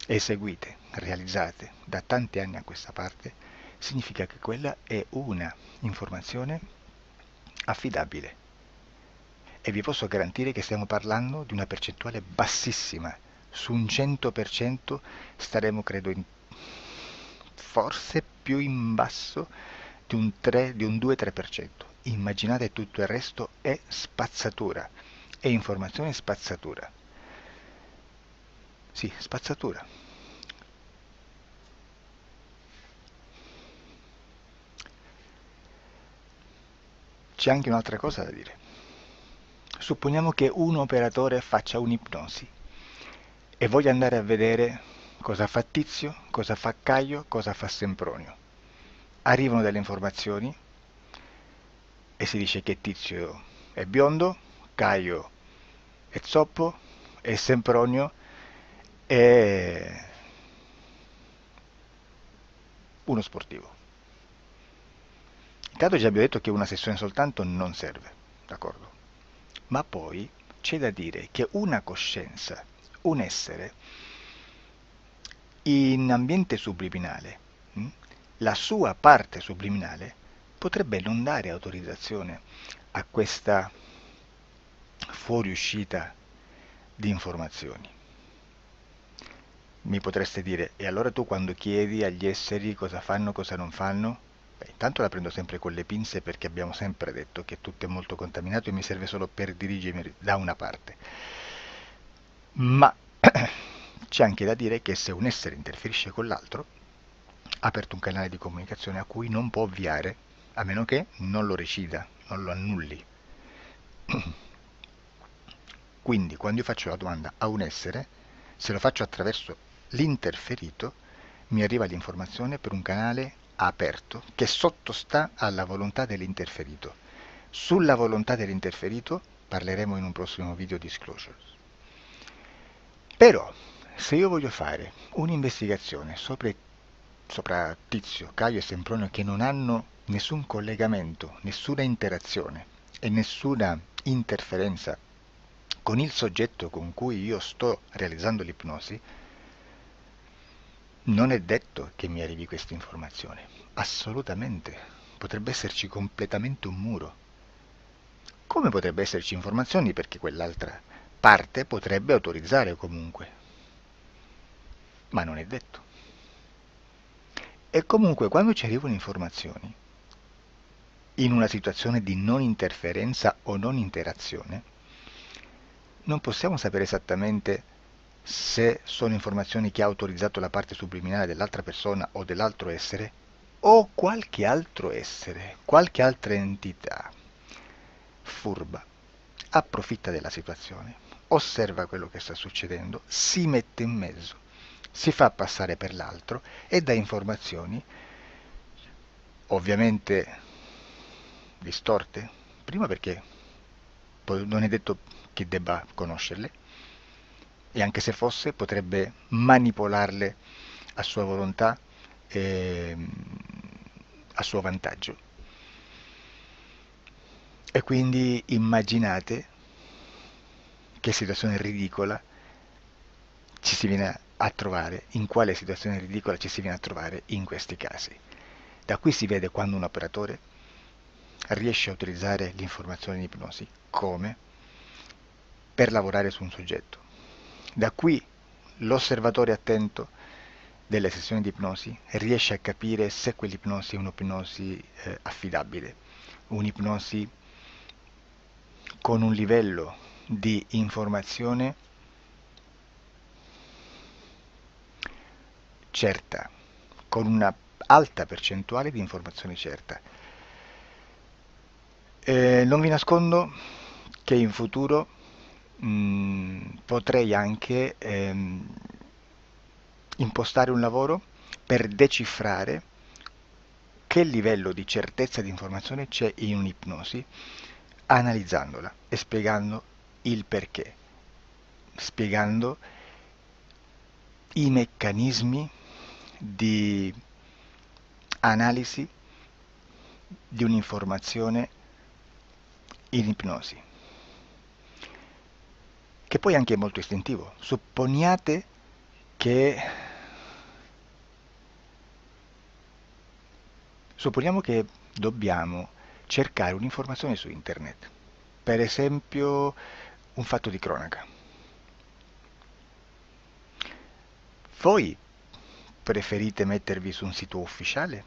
eseguite, realizzate da tanti anni a questa parte, significa che quella è una informazione affidabile. E vi posso garantire che stiamo parlando di una percentuale bassissima. Su un 100% staremo, credo, forse più in basso di un 2-3%. Immaginate, tutto il resto è spazzatura, è informazione spazzatura. Sì, spazzatura. C'è anche un'altra cosa da dire. Supponiamo che un operatore faccia un'ipnosi e voglia andare a vedere cosa fa Tizio, cosa fa Caio, cosa fa Sempronio. Arrivano delle informazioni e si dice che Tizio è biondo, Caio è zoppo e Sempronio è uno sportivo. Intanto già abbiamo detto che una sessione soltanto non serve, d'accordo? Ma poi c'è da dire che una coscienza, un essere, in ambiente subliminale, la sua parte subliminale potrebbe non dare autorizzazione a questa fuoriuscita di informazioni. Mi potreste dire, e allora tu quando chiedi agli esseri cosa fanno, cosa non fanno? Beh, intanto la prendo sempre con le pinze, perché abbiamo sempre detto che tutto è molto contaminato e mi serve solo per dirigermi da una parte. Ma c'è anche da dire che se un essere interferisce con l'altro, ha aperto un canale di comunicazione a cui non può ovviare, a meno che non lo recida, non lo annulli. Quindi quando io faccio la domanda a un essere, se lo faccio attraverso l'interferito, mi arriva l'informazione per un canale aperto che sottostà alla volontà dell'interferito. Sulla volontà dell'interferito parleremo in un prossimo video disclosures. Però, se io voglio fare un'investigazione sopra Tizio, Caio e Sempronio, che non hanno nessun collegamento, nessuna interazione e nessuna interferenza con il soggetto con cui io sto realizzando l'ipnosi, non è detto che mi arrivi questa informazione. Assolutamente. Potrebbe esserci completamente un muro. Come potrebbe esserci informazioni, perché quell'altra parte potrebbe autorizzare comunque. Ma non è detto. E comunque quando ci arrivano informazioni, in una situazione di non interferenza o non interazione, non possiamo sapere esattamente se sono informazioni che ha autorizzato la parte subliminale dell'altra persona o dell'altro essere, o qualche altro essere, qualche altra entità furba approfitta della situazione, osserva quello che sta succedendo, si mette in mezzo, si fa passare per l'altro e dà informazioni ovviamente distorte, prima perché non è detto che debba conoscerle, e anche se fosse potrebbe manipolarle a sua volontà e a suo vantaggio. E quindi immaginate che situazione ridicola ci si viene a trovare, in quale situazione ridicola ci si viene a trovare in questi casi. Da qui si vede quando un operatore riesce a utilizzare l'informazione in ipnosi come per lavorare su un soggetto. Da qui l'osservatore attento delle sessioni di ipnosi riesce a capire se quell'ipnosi è un'ipnosi affidabile, un'ipnosi con un livello di informazione certa, con una alta percentuale di informazione certa. Non vi nascondo che in futuro potrei anche impostare un lavoro per decifrare che livello di certezza di informazione c'è in un'ipnosi, analizzandola e spiegando il perché, spiegando i meccanismi di analisi di un'informazione in ipnosi, che poi anche è molto istintivo. Supponiamo che dobbiamo cercare un'informazione su internet, per esempio un fatto di cronaca. Voi preferite mettervi su un sito ufficiale?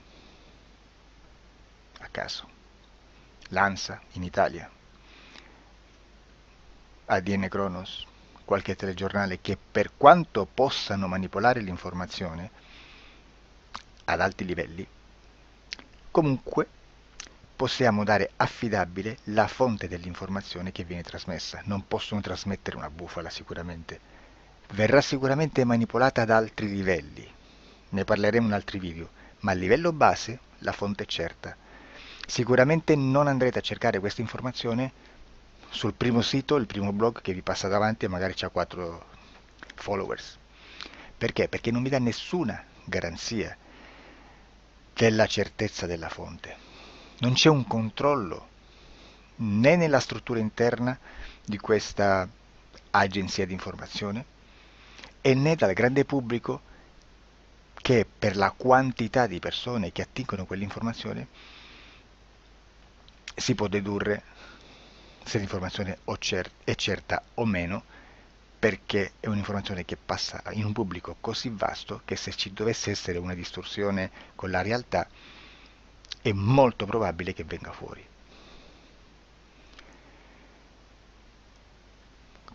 A caso. L'ANSA in Italia, ADN Kronos, qualche telegiornale che per quanto possano manipolare l'informazione ad alti livelli, comunque possiamo dare affidabile la fonte dell'informazione che viene trasmessa. Non possono trasmettere una bufala sicuramente. Verrà sicuramente manipolata ad altri livelli. Ne parleremo in altri video, ma a livello base la fonte è certa. Sicuramente non andrete a cercare questa informazione sul primo sito, il primo blog che vi passa davanti e magari ha 4 followers. Perché? Perché non vi dà nessuna garanzia della certezza della fonte. Non c'è un controllo né nella struttura interna di questa agenzia di informazione e né dal grande pubblico, che per la quantità di persone che attingono quell'informazione si può dedurre se l'informazione è certa o meno, perché è un'informazione che passa in un pubblico così vasto che se ci dovesse essere una distorsione con la realtà è molto probabile che venga fuori.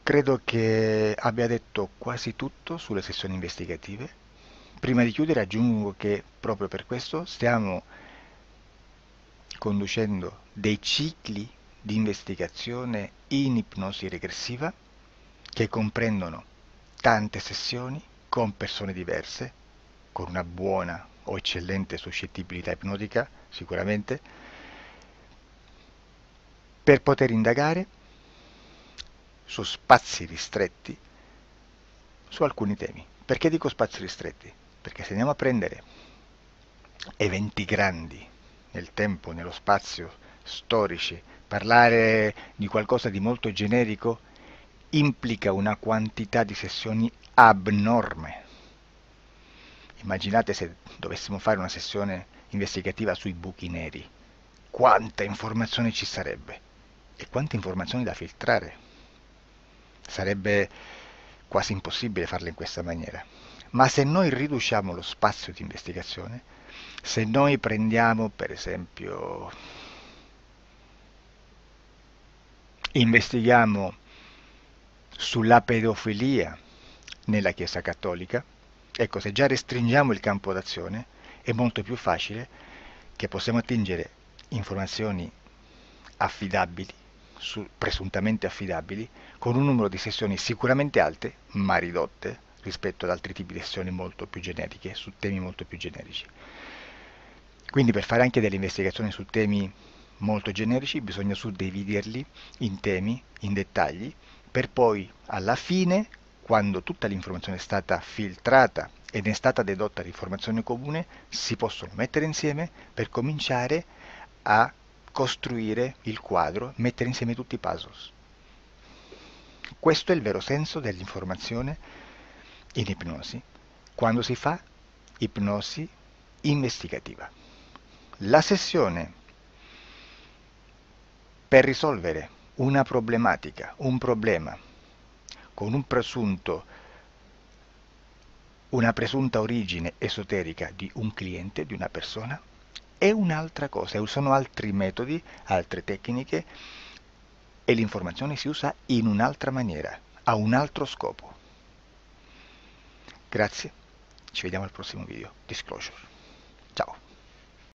Credo che abbia detto quasi tutto sulle sessioni investigative. Prima di chiudere aggiungo che proprio per questo stiamo conducendo dei cicli di investigazione in ipnosi regressiva che comprendono tante sessioni con persone diverse, con una buona o eccellente suscettibilità ipnotica sicuramente, per poter indagare su spazi ristretti su alcuni temi. Perché dico spazi ristretti? Perché se andiamo a prendere eventi grandi nel tempo, nello spazio, storici, parlare di qualcosa di molto generico implica una quantità di sessioni abnorme. Immaginate se dovessimo fare una sessione investigativa sui buchi neri, quanta informazione ci sarebbe e quante informazioni da filtrare. Sarebbe quasi impossibile farlo in questa maniera. Ma se noi riduciamo lo spazio di investigazione, se noi prendiamo per esempio, investighiamo sulla pedofilia nella Chiesa Cattolica, ecco, se già restringiamo il campo d'azione è molto più facile che possiamo attingere informazioni affidabili, presuntamente affidabili, con un numero di sessioni sicuramente alte, ma ridotte rispetto ad altri tipi di sessioni molto più generiche, su temi molto più generici. Quindi per fare anche delle investigazioni su temi molto generici bisogna suddividerli in temi, in dettagli, per poi alla fine, quando tutta l'informazione è stata filtrata ed è stata dedotta l'informazione comune, si possono mettere insieme per cominciare a costruire il quadro, mettere insieme tutti i puzzles. Questo è il vero senso dell'informazione in ipnosi, quando si fa ipnosi investigativa. La sessione per risolvere una problematica, un problema, con una presunta origine esoterica di un cliente, di una persona, è un'altra cosa, sono altri metodi, altre tecniche e l'informazione si usa in un'altra maniera, ha un altro scopo. Grazie, ci vediamo al prossimo video. Disclosure.